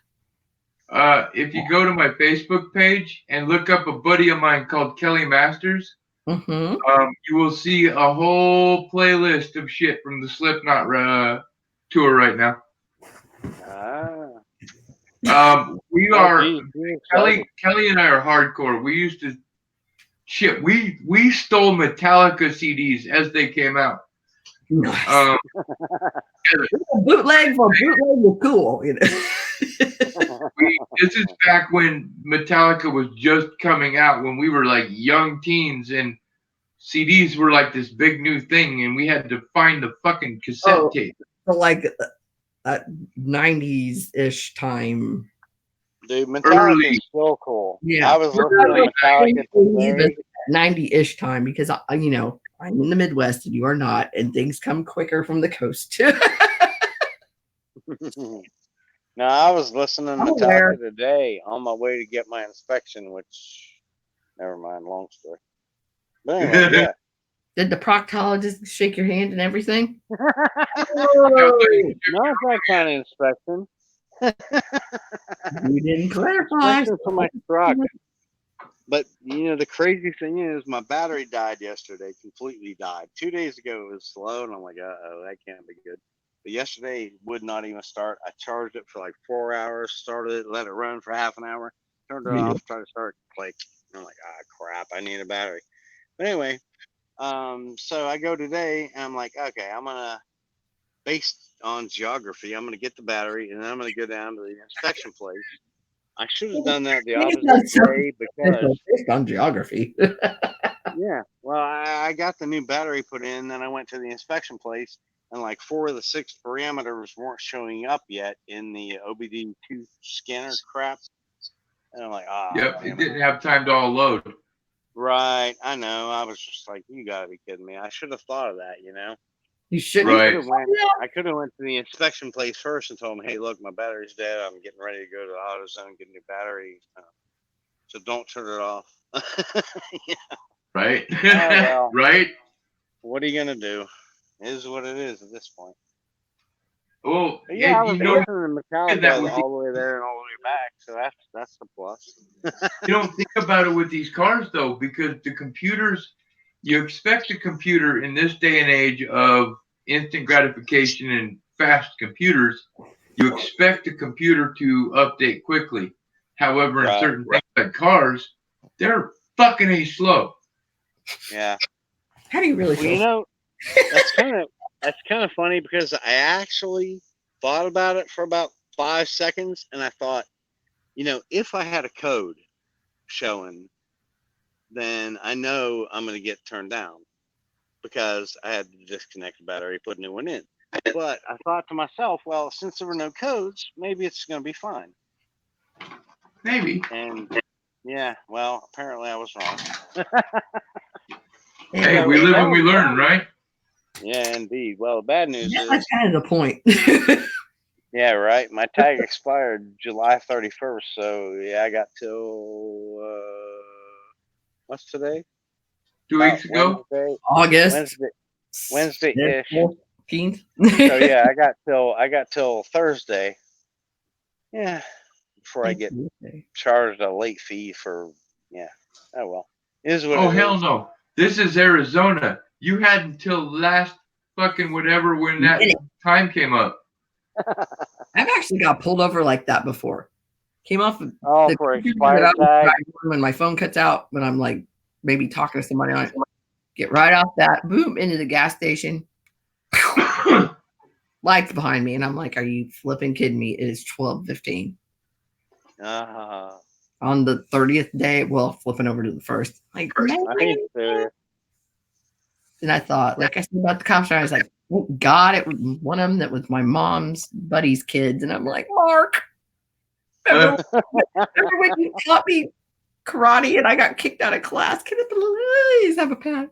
If you go to my Facebook page and look up a buddy of mine called Kelly Masters, Mm-hmm. you will see a whole playlist of shit from the Slipknot tour right now. We are Kelly and I are hardcore. We used to shit. We stole Metallica CDs as they came out. Nice. Bootleg for bootleg was cool. You know? This is back when Metallica was just coming out, when we were like young teens, and CDs were like this big new thing, and we had to find the fucking cassette tape. So like 90s-ish time. Dude, Metallica is so cool. Yeah. I was listening to Metallica 90-ish time because I'm in the Midwest and you are not, and things come quicker from the coast. No, I was listening to Metallica today on my way to get my inspection, which, never mind, long story. But anyway, yeah. Did the proctologist shake your hand and everything? No, it's that kind of inspection. You didn't clarify. For my truck. But, the crazy thing is my battery died yesterday, completely died. 2 days ago it was slow, and I'm like, uh-oh, that can't be good. But yesterday would not even start. I charged it for like 4 hours, started it, let it run for half an hour, turned it off, tried to start, click. I'm like, crap, I need a battery. But anyway, so I go today, and I'm like, okay, I'm going to, based on geography, I'm going to get the battery, and then I'm going to go down to the inspection place. I should have done that the opposite day because based on geography. Yeah, well, I got the new battery put in, then I went to the inspection place, and like 4 of the 6 parameters weren't showing up yet in the OBD2 scanner crap. And I'm like, yep, it didn't have time to all load. Right, I know. I was just like, you gotta be kidding me. I should have thought of that, You should. Right. I could have went to the inspection place first and told them, hey, look, my battery's dead. I'm getting ready to go to the AutoZone and get a new battery. So don't turn it off. Yeah. Right. Well, right. What are you gonna do? It is what it is at this point. Well, but yeah, I was listening to Metallica all the way there and all the way back, so that's the plus. You don't think about it with these cars though, because the computers, you expect a computer in this day and age of instant gratification and fast computers, you expect a computer to update quickly. However, in certain things like cars, they're fucking slow. Yeah. How do you really feel? That's kind of funny because I actually thought about it for about 5 seconds, and I thought, if I had a code showing, then I know I'm going to get turned down because I had to disconnect the battery, put a new one in. But I thought to myself, well, since there were no codes, maybe it's going to be fine. Maybe. And yeah, well, apparently I was wrong. Hey, we live and we learn, right? Yeah, indeed. Well, the bad news is that's kind of the point. Yeah, right. My tag expired July 31st, so yeah, I got till what's today? 2 weeks ago. August. Wednesday-ish. 14th. So yeah, I got till Thursday. Yeah, before I get charged a late fee for Oh well. It is what it hell is. no. This is Arizona. You had until last fucking whatever when that time came up. I've actually got pulled over like that before. Came off for expired tag. When my phone cuts out, when I'm like maybe talking to somebody on it, get right off that, boom, into the gas station. Lights behind me, and I'm like, "Are you flipping kidding me?" It is 12:15 on the 30th day. Well, flipping over to the first, like, and I thought, like I said about the cops, I was like, oh, God, it was one of them that was my mom's buddy's kids, and I'm like, Mark, remember when you taught me karate and I got kicked out of class? Can it please have a pad?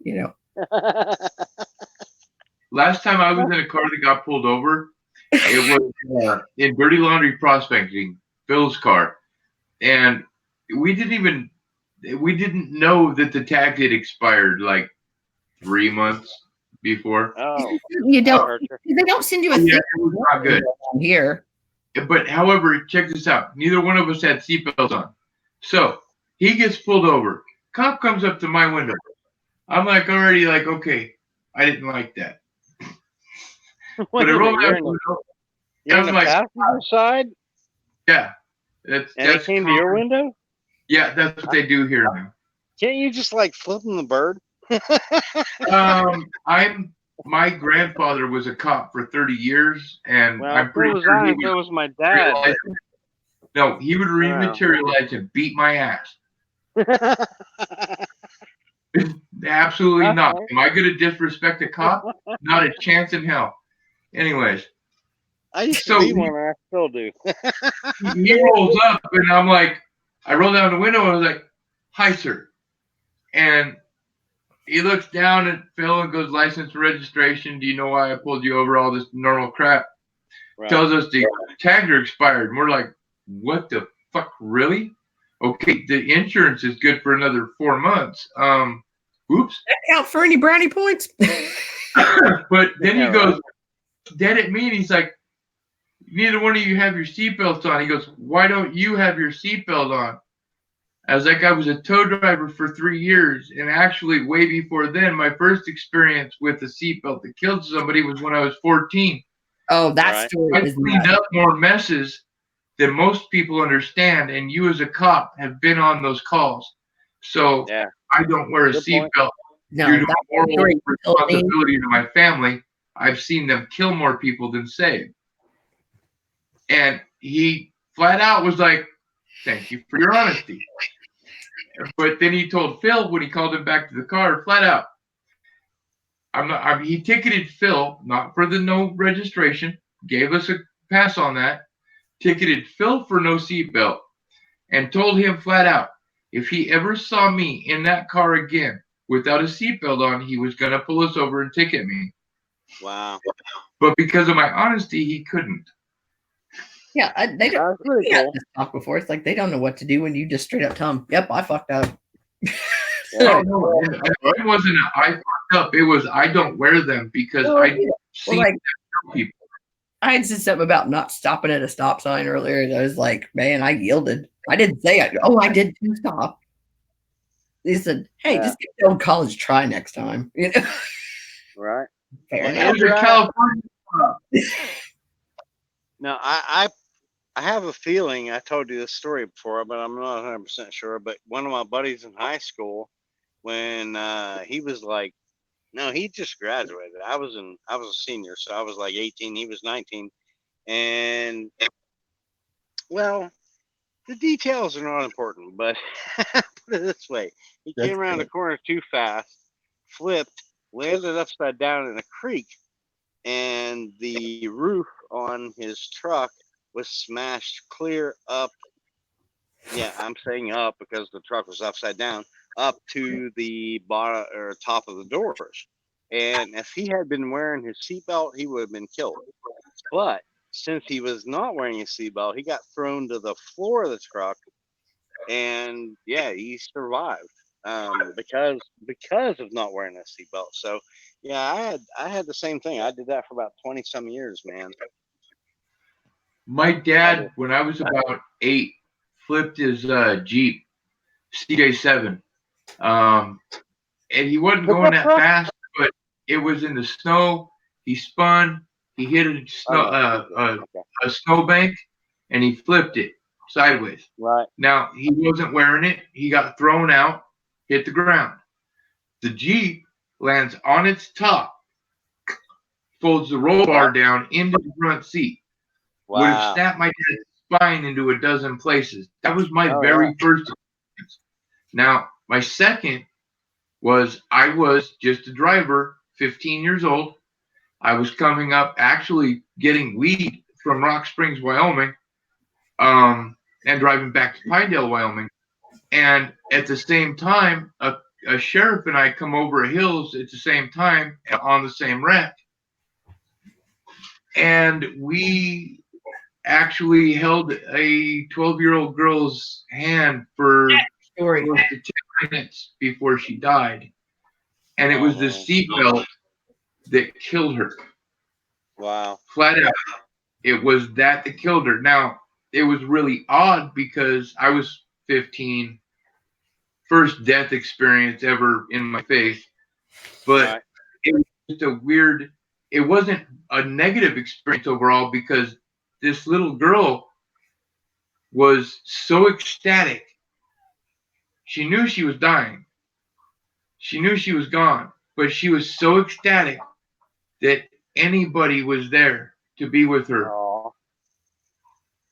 last time I was in a car that got pulled over, it was in Dirty Laundry Prospecting, Phil's car, and we didn't know that the tag had expired like 3 months before. Oh, You don't. hurt you. They don't send you a Yeah, thing it was not good. here. But however, check this out. Neither one of us had seatbelts on. So he gets pulled over. Cop comes up to my window. I'm like already like, okay, I didn't like that. But I rolled out the window. You're on the passenger side? Yeah. And that's it came to your window? Yeah, that's what they do here now. Can't you just like flip them the bird? My grandfather was a cop for 30 years, and Well, I'm pretty so was sure I, so was my dad. No, he would rematerialize and beat my ass. Absolutely not. Am I going to disrespect a cop? Not a chance in hell. Anyways. I used to be one, and I still do. He rolls up, and I'm like, I roll down the window, and I was like, hi, sir. And he looks down at Phil and goes, license and registration. Do you know why I pulled you over? All this normal crap. Right. Tells us the tags are expired. And we're like, what the fuck? Really? Okay, the insurance is good for another 4 months. Oops. Out for any brownie points. But then he goes dead at me, and he's like, neither one of you have your seatbelts on. He goes, why don't you have your seatbelt on? I was like, I was a tow driver for 3 years, and actually way before then, my first experience with a seatbelt that killed somebody was when I was 14. Oh, that story. I cleaned up more messes than most people understand, and you as a cop have been on those calls. So I don't wear a seatbelt due to moral responsibility to my family. I've seen them kill more people than save. And he flat out was like, thank you for your honesty. But then he told Phil when he called him back to the car, flat out, he ticketed Phil, not for the no registration, gave us a pass on that, ticketed Phil for no seatbelt, and told him flat out, if he ever saw me in that car again without a seatbelt on, he was going to pull us over and ticket me. Wow. But because of my honesty, he couldn't. Yeah, they don't talk before. It's like they don't know what to do when you just straight up tell them, yep, I fucked up. No, it wasn't I fucked up. It was I don't wear them because I see people. I had said something about not stopping at a stop sign earlier, and I was like, man, I yielded. I didn't say it. Oh, I did too stop. He said, hey, just get the old college try next time. You know? Right. Fair enough. California. Now, I have a feeling I told you this story before, but I'm not 100% sure. But one of my buddies in high school, when he was like, no, he just graduated. I was a senior, so I was like 18. He was 19, and well, the details are not important. But put it this way: he came around the corner too fast, flipped, landed upside down in a creek, and the roof on his truck was smashed clear up. Yeah, I'm saying up because the truck was upside down, up to the bottom or top of the doors. And if he had been wearing his seatbelt, he would have been killed. But since he was not wearing his seatbelt, he got thrown to the floor of the truck, and he survived because of not wearing a seatbelt. So I had the same thing. I did that for about 20 some years, man. My dad, when I was about 8, flipped his Jeep CJ7, and he wasn't going that fast, but it was in the snow. He spun, he hit a snowbank, and he flipped it sideways. Right. Now he wasn't wearing it. He got thrown out, hit the ground. The Jeep lands on its top, folds the roll bar down into the front seat. Wow. Would have snapped my dad's spine into a dozen places. That was my very first experience. Now, my second was I was just a driver, 15 years old. I was coming up, actually getting weed from Rock Springs, Wyoming, and driving back to Pinedale, Wyoming. And at the same time, a sheriff and I come over hills at the same time on the same wreck. And we actually held a 12-year-old girl's hand for Story. close to 10 minutes before she died. And it was the seatbelt that killed her. Wow. Flat out. It was that killed her. Now, it was really odd because I was 15, first death experience ever in my faith. But it was just a weird, it wasn't a negative experience overall because this little girl was so ecstatic. She knew she was dying. She knew she was gone, but she was so ecstatic that anybody was there to be with her. Aww.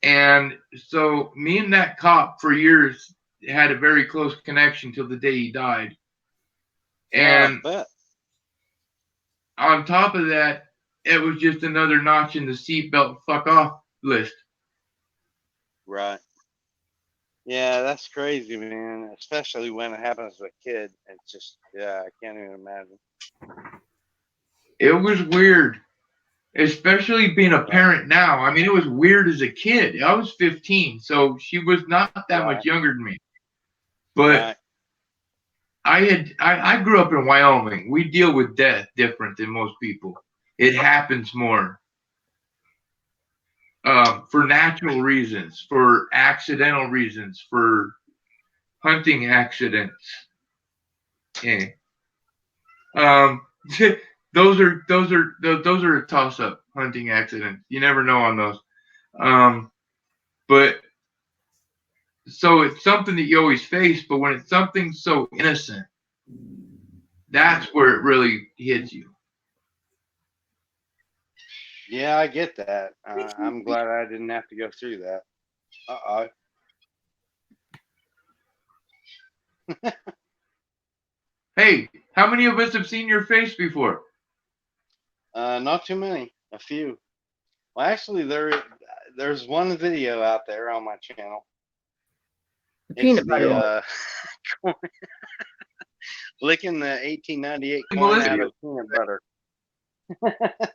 And so me and that cop for years had a very close connection till the day he died. And on top of that, it was just another notch in the seatbelt fuck off list. Right. Yeah, that's crazy, man. Especially when it happens to a kid. It's just, yeah, I can't even imagine. It was weird, especially being a parent now. I mean, it was weird as a kid. I was 15, so she was not that much younger than me. But I grew up in Wyoming. We deal with death different than most people. It happens more. For natural reasons, for accidental reasons, for hunting accidents. Yeah. Those are a toss up, hunting accidents. You never know on those. But so it's something that you always face, but when it's something so innocent, that's where it really hits you. Yeah, I get that. I'm glad I didn't have to go through that. Hey, how many of us have seen your face before? Not too many. A few. Well, actually, there's one video out there on my channel. Peanut butter. Licking the 1898 coin out of peanut butter.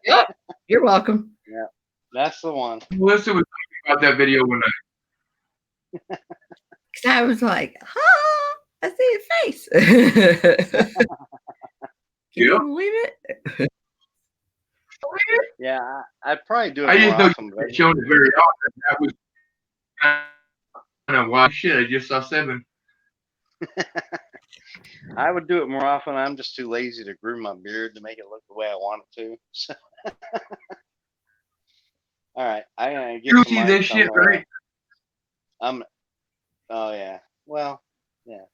Yep, you're welcome. Yeah, that's the one. Melissa was talking about that video one night. Because I was like, huh, I see your face. Can you believe it? Yeah, I'd probably do it I more just know often. you've shown it very often. That was kind of wild shit. I just saw 7. I would do it more often. I'm just too lazy to groom my beard to make it look the way I want it to. So. All right, I gotta get you see this shit, right? Oh yeah. Well, yeah.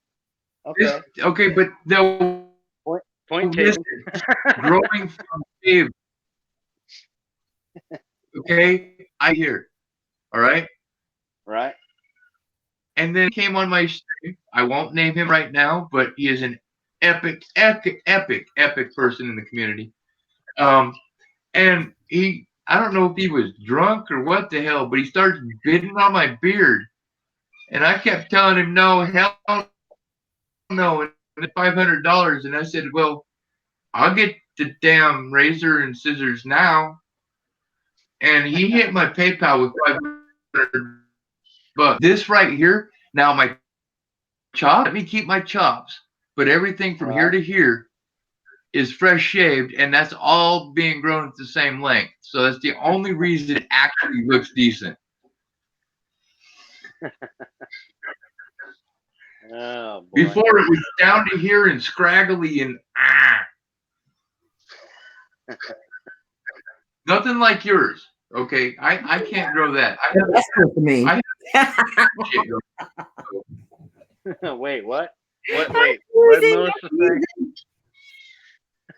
Okay. Okay, but the point taken. Growing from Dave. Okay, I hear. All right. Right. And then he came on my stream. I won't name him right now, but he is an epic person in the community. And I don't know if he was drunk or what the hell, but he started bidding on my beard. And I kept telling him, no, hell no, and it's $500. And I said, well, I'll get the damn razor and scissors now. And he hit my PayPal with $500. This right here, now my chop, let me keep my chops, but everything from here to here is fresh shaved, and that's all being grown at the same length. So that's the only reason it actually looks decent. Oh, boy. Before it was down to here and scraggly and nothing like yours. Okay, I can't grow that. That's cool for me. Wait, what? Wait, what did Melissa say?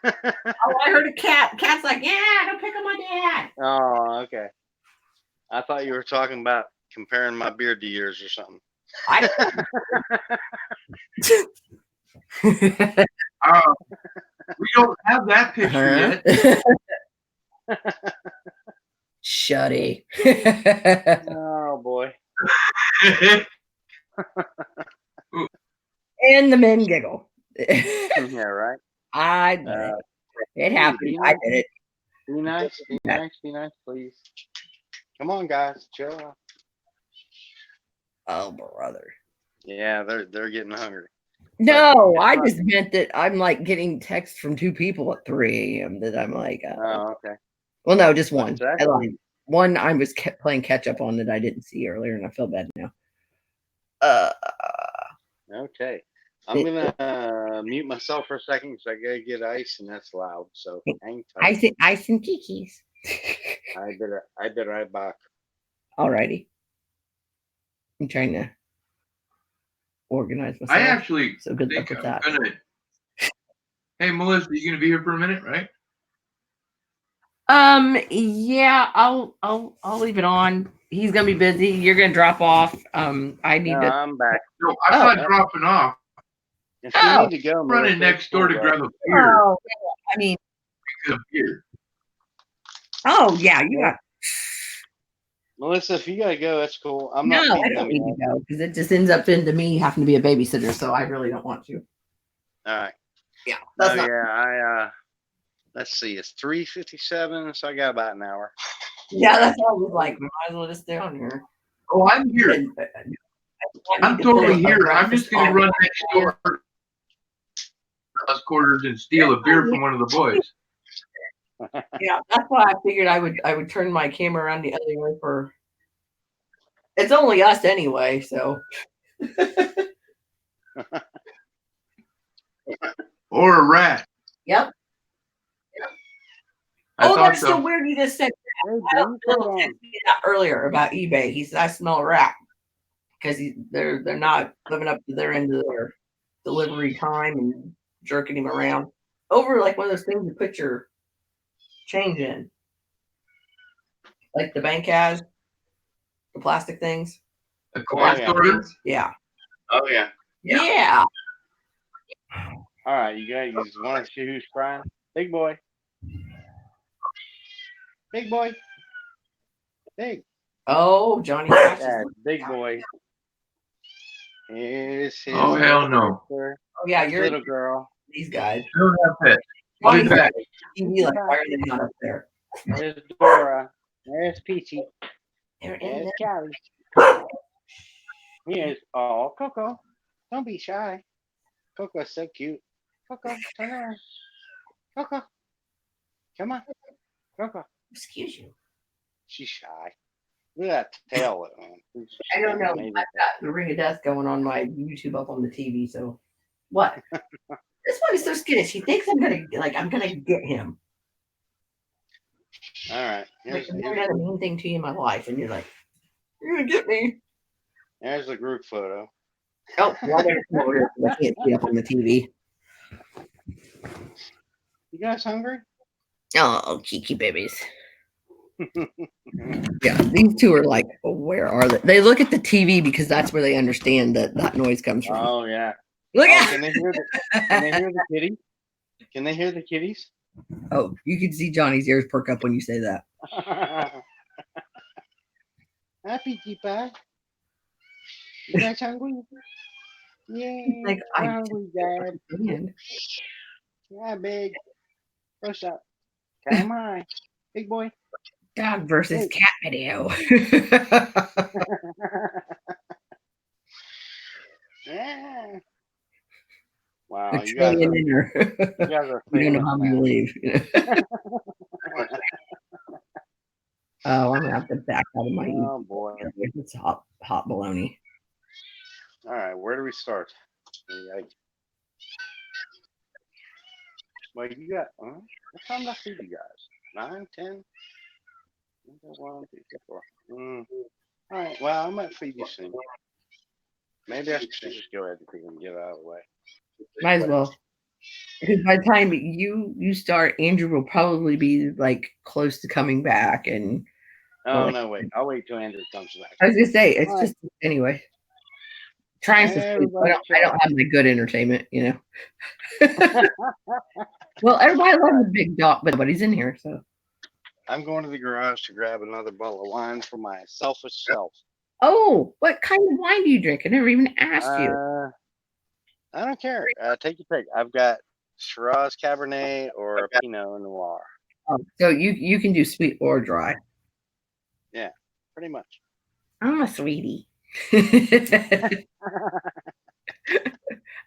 Oh, I heard a cat. Cat's like, yeah, don't pick on my dad. Oh, okay. I thought you were talking about comparing my beard to yours or something. We don't have that picture yet. Shuddy. Oh boy. And the men giggle. Yeah, right. I did it. It happened. I did it. Be nice, please. Come on, guys, chill out. Oh, brother. Yeah, they're getting hungry. No, I just meant that I'm like getting texts from 2 people at 3 a.m. that I'm like, oh, okay. Well, no, just one. Exactly. I lied. One I was playing catch up on that I didn't see earlier, and I feel bad now. Okay. I'm gonna mute myself for a second because I gotta get ice, and that's loud. So hang tight. Ice and kikis. I better right back. Alrighty. I'm trying to organize myself. I actually so good luck with that. Hey, Melissa, you gonna be here for a minute, right? Yeah, I'll leave it on. He's gonna be busy. You're gonna drop off. I need to. I'm back. No, I'm not dropping off. If you need to go, I'm running next door to grab a beer. Oh, I mean, because of beer. Oh yeah, you got. Melissa, if you gotta go, that's cool. I don't need to go because it just ends up into me having to be a babysitter. So I really don't want to. All right. Yeah. Let's see. It's 3:57, so I got about an hour. Yeah, that's what I was like. Might as well just stay on here. Oh, I'm here. I'm totally here. I'm just gonna run next door to those quarters and steal a beer from one of the boys. Yeah, that's why I figured I would turn my camera around the other way for. It's only us anyway, so. Or a rat. Yep. That's so weird. You just said that. Phil texted me that earlier about eBay. He said I smell a rat because they're not living up to their end of their delivery time and jerking him around over like one of those things you put your change in, like the bank has the plastic things. The coin sorters? Yeah. Oh yeah. Yeah. All right, you guys want to see who's crying? Big boy. Big boy. Big. Oh, Johnny. Yeah, big boy. Here's his hell no. Sister, yeah, you're little girl. These guys. I don't have pets. I'll be back. Like, why are they not up there? There's Dora. There's Peachy. There's Callie. Here's Coco. Don't be shy. Coco's so cute. Coco, turn around. Coco. Come on. Coco. Excuse you. She's shy. Look at that tail. I don't know. I've got the Ring of Death going on my YouTube up on the TV. So what? This one is so skittish. He thinks I'm gonna get him. All right. I've never done a mean thing to you in my life, and you're like, you're gonna get me. There's the group photo. Oh, I can't see up on the TV. You guys hungry? Oh, Kiki babies. Yeah, these two are like, oh, where are they? They look at the TV because that's where they understand that noise comes from. Oh yeah. Look at. Can they hear the kitty? Can they hear the kitties? Oh, you can see Johnny's ears perk up when you say that. Happy Pie. You guys hungry? Yeah. Like, I'm hungry, Dad. Yeah, big. What's up? Come on, big boy. Dog versus cat video. Yeah. Wow, you guys are you don't know how you believe. Oh, I'm gonna have to back out of my. Oh boy, it's hot baloney. All right, where do we start? Well, you got. What time did I feed you guys? 9, 10. 1, 2, 3, 4. All right. Well, I might feed you soon. Maybe I should just go ahead and feed and get out of the way. Might as well. Because by the time you start, Andrew will probably be like close to coming back. And no, wait. I'll wait till Andrew comes back. I was gonna say it's just anyway. Trying to sleep. I don't have my good entertainment, you know. Well, everybody loves a big dog, but nobody's in here, so. I'm going to the garage to grab another bottle of wine for my selfish self. Oh, what kind of wine do you drink? I never even asked you. I don't care. Take your pick. I've got Shiraz Cabernet or a Pinot Noir. So you can do sweet or dry. Yeah, pretty much. I'm a sweetie.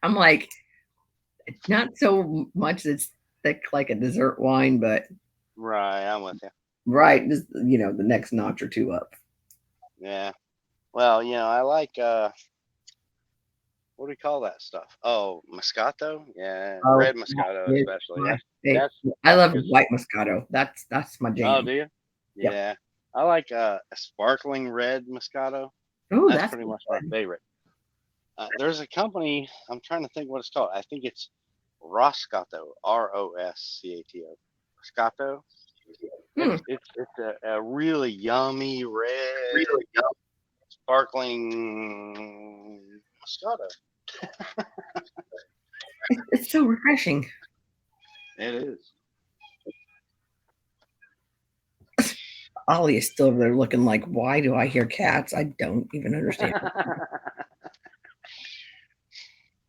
I'm like, not so much that's thick like a dessert wine, but Right, I'm with you. right, just the next notch or two up. Yeah. Well, I like what do we call that stuff? Oh, Moscato? Yeah, Oh, red Moscato especially. That's I love good white stuff. Moscato. That's my Oh, jam. do you? Yep. Yeah. I like a sparkling red Moscato. Oh, That's that's pretty much my good. favorite. There's a company, I'm trying to think what it's called. I think it's Roscato, Roscato. Moscato. Hmm. It's a really yummy red sparkling Moscato. It's so refreshing. It is. Ollie is still there looking like, why do I hear cats? I don't even understand.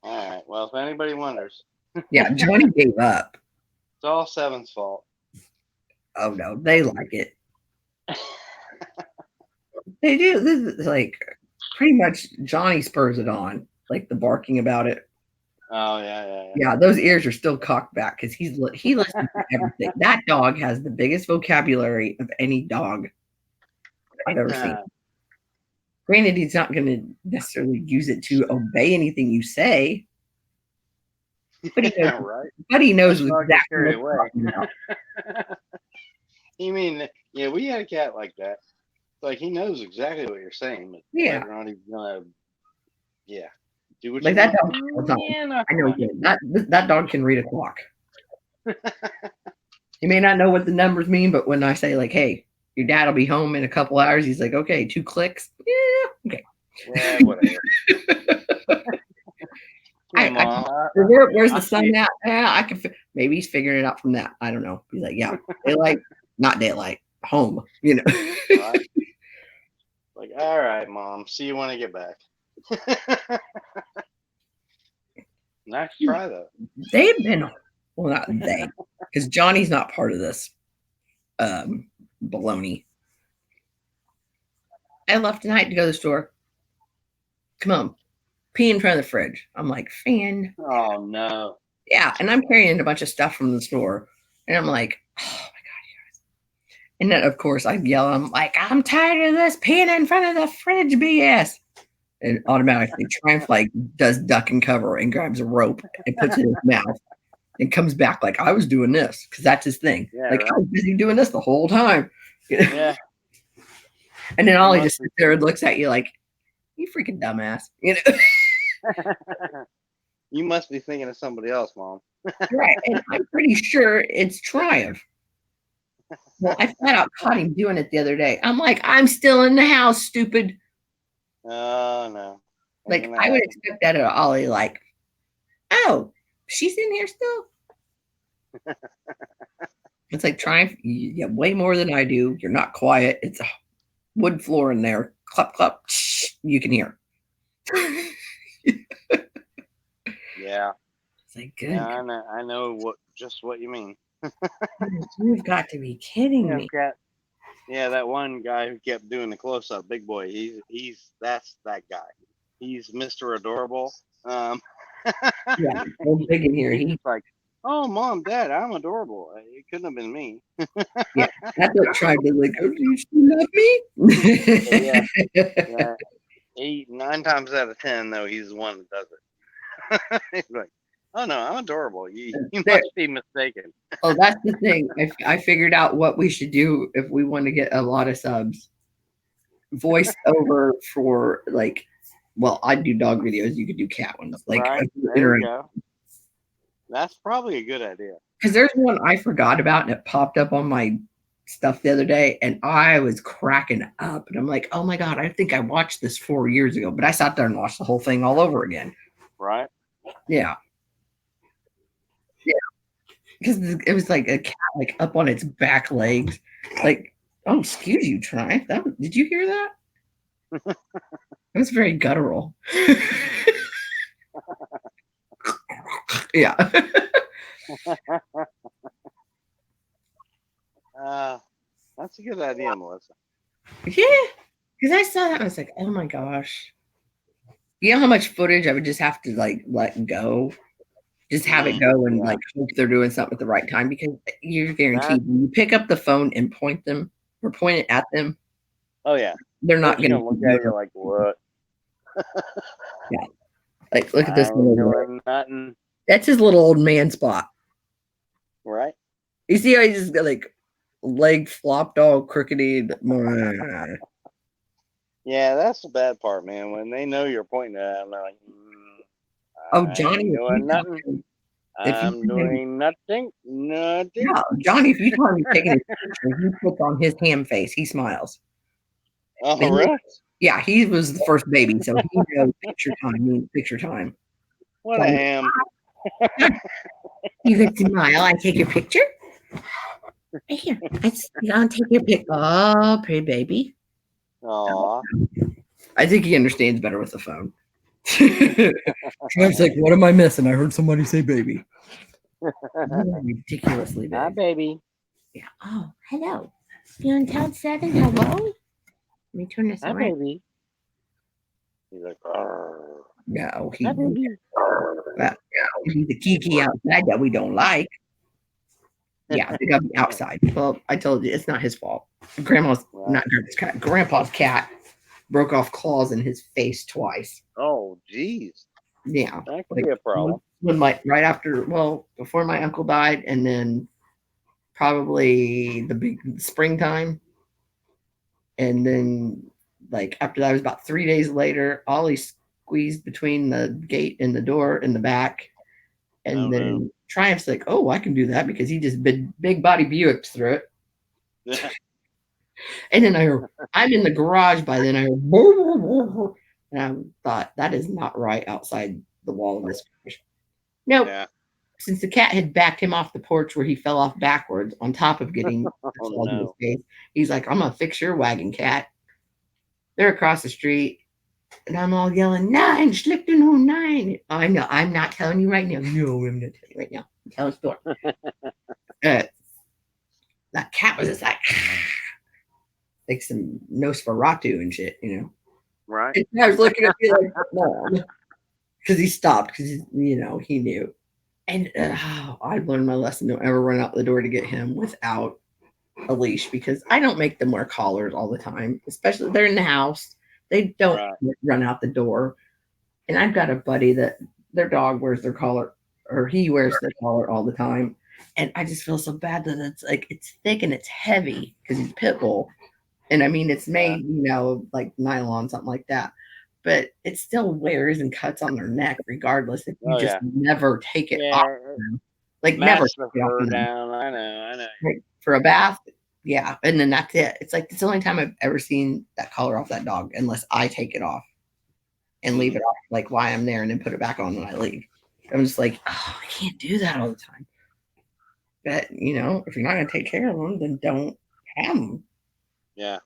All right. Well, if anybody wonders, Yeah, Johnny gave up. it's all Seven's fault. Oh no, they like it. They do. This is like pretty much Johnny spurs it on, like the barking about it. Oh yeah. Yeah, those ears are still cocked back because he listens to everything. That dog has the biggest vocabulary of any dog I've ever seen. Granted, he's not going to necessarily use it to obey anything you say, but he knows, right. but he knows That dog exactly gets carried what away. you're talking about. You mean, yeah, we had a cat like that. Like he knows exactly what you're saying, but Yeah. whether or not he's gonna, do what Like you that want. dog. I know he can. That dog can read a clock. He may not know what the numbers mean, but when I say like, "Hey, your dad will be home in a couple hours," he's like, "Okay, 2 clicks." Yeah, okay. Yeah, whatever. Where's the sun at? Yeah, I can. Maybe he's figuring it out from that. I don't know. He's like, yeah, daylight, not daylight, home. Right? Like, all right, mom. See you when I get back. Nice try though. They've been not they, because Johnny's not part of this baloney. I left tonight to go to the store. Come on, pee in front of the fridge. I'm like, fan. Oh no. Yeah, and I'm carrying a bunch of stuff from the store, and I'm like, oh my god, you guys. And then of course I yell, I'm like, I'm tired of this peeing in front of the fridge BS. And automatically Triumph like does duck and cover and grabs a rope and puts it in his mouth and comes back like I was doing this because that's his thing. Yeah, like right. I was busy doing this the whole time. Yeah. And then Ollie just sits there and looks at you like, you freaking dumbass. You must be thinking of somebody else, Mom. Right. And I'm pretty sure it's Triumph. Well, I flat out caught him doing it the other day. I'm like, I'm still in the house, stupid. Oh no. Like I would expect that of Ollie, like, oh, she's in here still. It's like Triumph, you have way more than I do. You're not quiet. It's a wood floor in there. Clap, clap. You can hear. Yeah. It's like, good. Yeah, I know just what you mean. You've got to be kidding me. Yeah, that one guy who kept doing the close up, big boy. That's that guy. He's Mr. Adorable. Yeah, so big in here. He's like, oh, Mom, Dad, I'm adorable. It couldn't have been me. Yeah, that's what tried to like. Oh, do you still love me? Yeah. 9 times out of 10, though, he's the one that does it. He's like, oh no, I'm adorable. You must be mistaken. Oh, that's the thing. I figured out what we should do if we want to get a lot of subs. Voice over for like, well, I'd do dog videos. You could do cat ones. Like, right. There you go. That's probably a good idea. Because there's one I forgot about and it popped up on my stuff the other day and I was cracking up. And I'm like, oh my God, I think I watched this 4 years ago. But I sat there and watched the whole thing all over again. Right. Yeah. Yeah. Because it was like a cat like up on its back legs. Like, oh, excuse you, Triumph. Did you hear that? It was very guttural. Yeah. good idea, Melissa. Yeah, because I saw that and I was like, oh my gosh. You know how much footage I would just have to like let go? Just have it go and like hope they're doing something at the right time because you're guaranteed when you pick up the phone and point them or point it at them. Oh yeah. They're not going to look at you like what? Yeah. Like look at this little doing nothing. That's his little old man spot. Right. You see how he's just got like leg flopped all crookedy. Yeah, that's the bad part, man. When they know you're pointing at them, they're like, oh, Johnny, doing nothing. I'm doing nothing. Nothing. Yeah, Johnny, if you tell him you're taking a picture, he puts on his ham face. He smiles. Oh, really? Yeah, he was the first baby, so he knows picture time means picture time. What a ham. You get to smile. I take your picture. Right here. I'll take your picture. Oh, pretty baby. Aw. I think he understands better with the phone. Trev's like, what am I missing? I heard somebody say baby. Ridiculously big. Hi, baby. Yeah. Oh, hello. You on count 7? Hello? Let me turn this Hi, around. baby. He's like, no, hi, baby. He's a kiki outside that we don't like. Yeah, they got to be outside. Well, I told you, it's not his fault. Not Grandma's cat. Grandpa's cat broke off claws in his face twice. Oh, geez. Yeah. That could be a problem. Right after, before my uncle died, and then probably the big springtime. And then, like, after that, was about 3 days later, Ollie squeezed between the gate and the door in the back. And then Triumph's like, oh, I can do that because he just big body Buicks through it. Yeah. And then I heard, I'm in the garage by then. I heard, and I thought, that is not right outside the wall of this garage. No, yeah. Since the cat had backed him off the porch where he fell off backwards on top of getting his face, he's like, I'm going to fix your wagon, cat. They're across the street. And I'm all yelling, 9, Schlichten 9. I know, I'm not telling you right now. No, I'm not telling you right now. I'm telling the story. That cat was just like some Nosferatu and shit, you know. Right. And I was looking at me like, Mom. Because he stopped, because, he knew. And I learned my lesson. Don't ever run out the door to get him without a leash, because I don't make them wear collars all the time, especially they're in the house. They don't run out the door. And I've got a buddy that their dog wears their collar, or he wears the collar all the time. And I just feel so bad that it's thick and it's heavy because he's a pit bull. And I mean, it's made, like nylon, something like that. But it still wears and cuts on their neck regardless if you never take it off. Like never take it off down. I know. Like, for a bath. Yeah, and then that's it. It's like it's the only time I've ever seen that collar off that dog, unless I take it off and leave it off, like while I'm there, and then put it back on when I leave. I'm just like, oh, I can't do that all the time. But if you're not gonna take care of them, then don't have them. Yeah,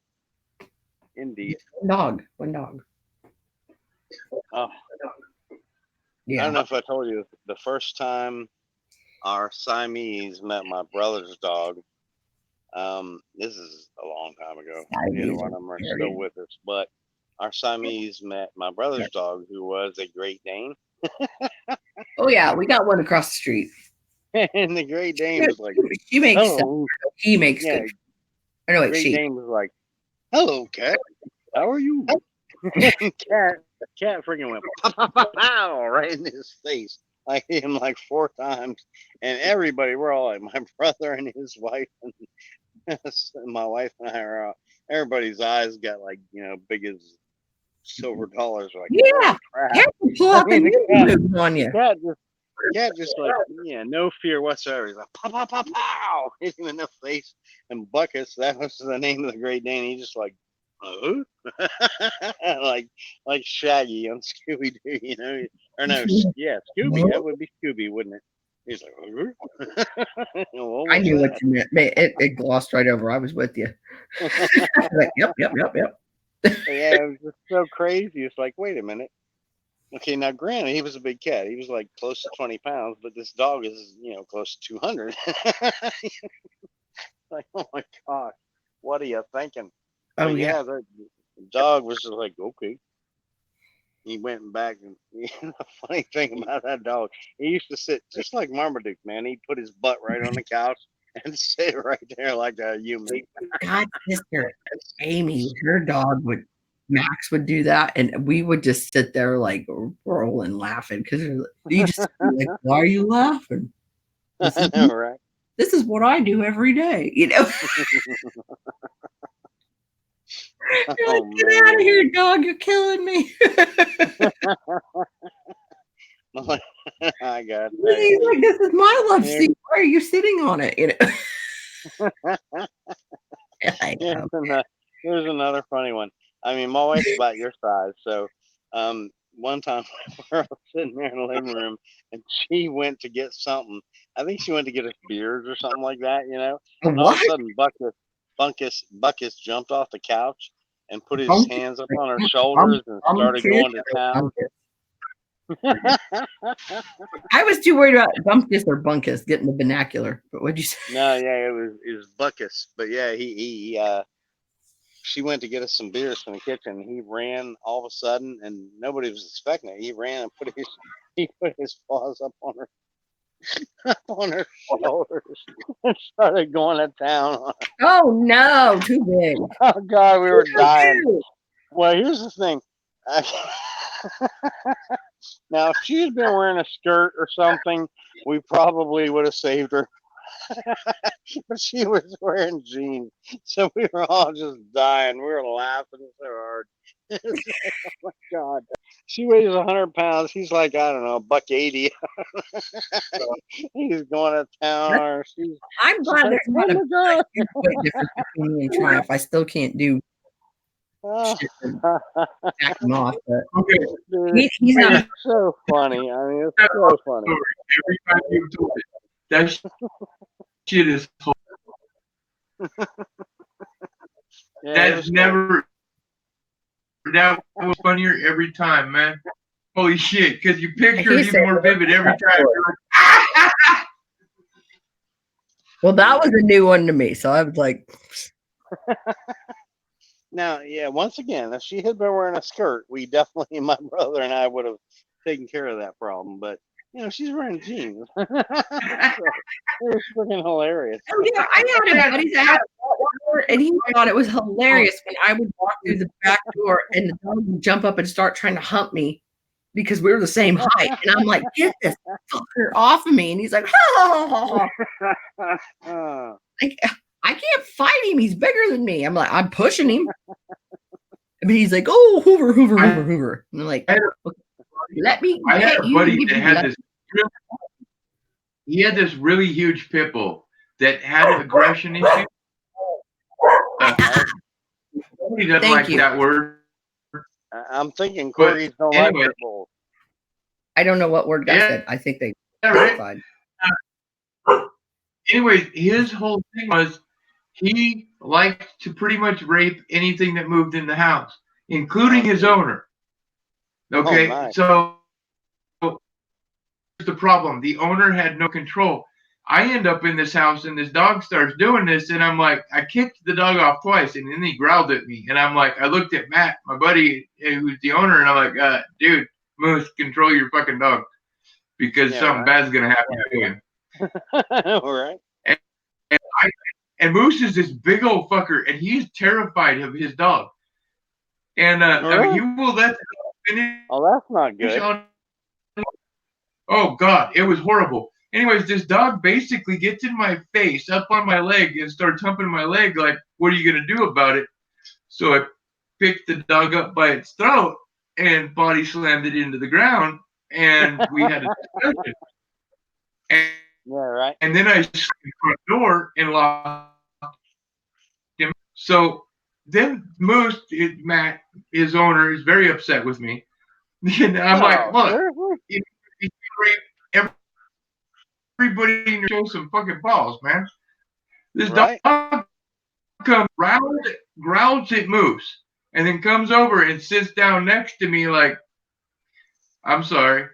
indeed. One dog. Oh, yeah. I don't know if I told you the first time our Siamese met my brother's dog. This is a long time ago. Neither one of them are still with us, but our Siamese met my brother's dog, who was a Great Dane. Oh yeah, we got one across the street. And the Great Dane was like, she makes stuff. He makes good. I know, Great Dane was like, hello, cat. How are you? Cat freaking went pow, pow, pow, pow, right in his face. I hit him like 4 times, and everybody, we're all like, my brother and his wife, and my wife and I are out. Everybody's eyes got like, big as silver dollars. Like, yeah, cat can pull out the on you. Cat just like, no fear whatsoever. He's like, pow, pow, pow, pow, hit him in the face. And Buckets, that was the name of the Great Dane. He just like, like Shaggy on Scooby-Doo, or no, Scooby. That would be Scooby, wouldn't it? He's like, I knew what you meant. It glossed right over. I was with you. Like, yep. Yeah, it was just so crazy. It's like, wait a minute. Okay, now granted, he was a big cat. He was like close to 20 pounds, but this dog is, close to 200. Like, oh my gosh. What are you thinking? Oh, But yeah. the dog was just like, okay. He went back, and the funny thing about that dog, he used to sit just like Marmaduke, man. He'd put his butt right on the couch and sit right there like a human. God's sister, Amy, her dog Max would do that, and we would just sit there like rolling laughing because you just like, why are you laughing? I know, right? This is what I do every day, you know. You're like, Oh, get out of man. here, dog! You're killing me. I got He's like, this is my love Here- seat. Why are you sitting on it? You know. Here's another funny one. I mean, my wife's about your size, so one time we were sitting there in the living room, and she went to get something. I think she went to get us beers or something like that, you know. And all of a What? sudden, Buckus jumped off the couch and put his hands up on her shoulders and started going to town. I was too worried about Bumpkus or Bunkus getting the vernacular. But what'd you say? No, yeah, it was Buckus, but yeah, she went to get us some beers from the kitchen. He ran all of a sudden, and nobody was expecting it. He ran and put his paws up on her shoulders and started going to town. Oh no, too big. Oh God, we were dying. Well, here's the thing. Now, if she had been wearing a skirt or something, we probably would have saved her. But she was wearing jeans, so we were all just dying. We were laughing so hard. Oh my God, she weighs 100 pounds. He's like, I don't know, $180. He's going to town. I'm glad there's not a huge weight difference between me and Triumph. I still can't do shit to back him off. But he's not so funny. I mean, it's so funny. Every time you do it, that shit is. That's never. That was funnier every time, man. Holy shit! Because you picture it even more vivid every time. Well, that was a new one to me, so I was like. Now, yeah, once again, if she had been wearing a skirt, we definitely, my brother and I would have taken care of that problem. But, you know, she's wearing jeans. So, it was freaking hilarious. Oh, yeah, I had a buddy that had a and he thought it was hilarious when I would walk through the back door and the dog would jump up and start trying to hump me because we were the same height. And I'm like, get this fucker off of me. And he's like, ha, ha, ha, ha. Like, I can't fight him. He's bigger than me. I'm like, I'm pushing him. But he's like, oh, Hoover, Hoover, Hoover, Hoover. And I'm like, okay, let me. I had a buddy that had this. He had this really huge pit bull that had an aggression issue. He doesn't like that word. I'm thinking Corgis don't like pit bulls. I don't know what word got said. I think they clarified. Anyways, his whole thing was he liked to pretty much rape anything that moved in the house, including his owner. Okay, nice. So here's the problem. The owner had no control. I end up in this house and this dog starts doing this, and I'm like, I kicked the dog off twice, and then he growled at me. And I'm like, I looked at Matt, my buddy, who's the owner, and I'm like, dude, Moose, control your fucking dog because something bad's going to happen to him. All right. And Moose is this big old fucker, and he's terrified of his dog. And I mean, he will let the dog finish. Oh, that's not good. Oh, God, it was horrible. Anyways, this dog basically gets in my face, up on my leg, and starts humping my leg like, what are you going to do about it? So I picked the dog up by its throat and body slammed it into the ground, and we had a discussion. And then I shut the front door and locked him. So then Moose, Matt, his owner, is very upset with me. And I'm like, look, everybody show some fucking balls, man. This dog comes growls at Moose, and then comes over and sits down next to me like, I'm sorry.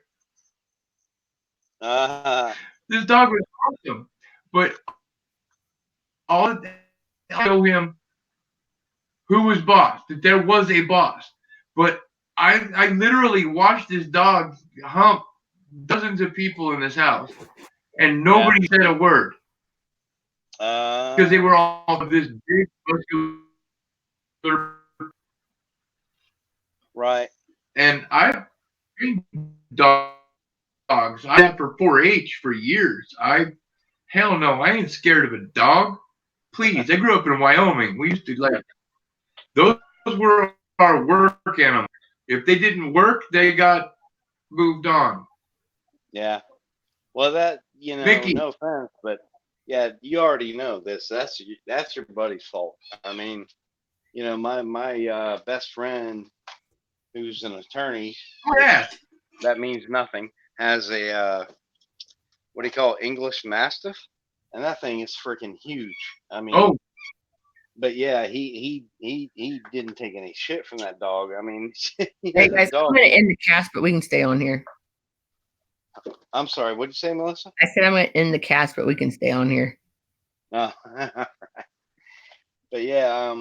This dog was awesome, but all I show him who was boss, that there was a boss. But I literally watched this dog hump dozens of people in this house, and nobody said a word because they were all of this big muscular. Right. And I've trained dogs. I have for 4-H for years. Hell no, I ain't scared of a dog. Please, I grew up in Wyoming. We used to those were our work animals. If they didn't work, they got moved on. Yeah. Well, that, Mickey. no offense, but yeah, you already know this. That's your buddy's fault. I mean, my best friend, who's an attorney, that means nothing, has a what do you call it, English Mastiff, and that thing is freaking huge. I mean, but yeah, he didn't take any shit from that dog. I mean, hey guys, I'm going to end the cast, but we can stay on here. I'm sorry, what'd you say, Melissa? I said I'm going to end the cast, but we can stay on here. Oh, but yeah,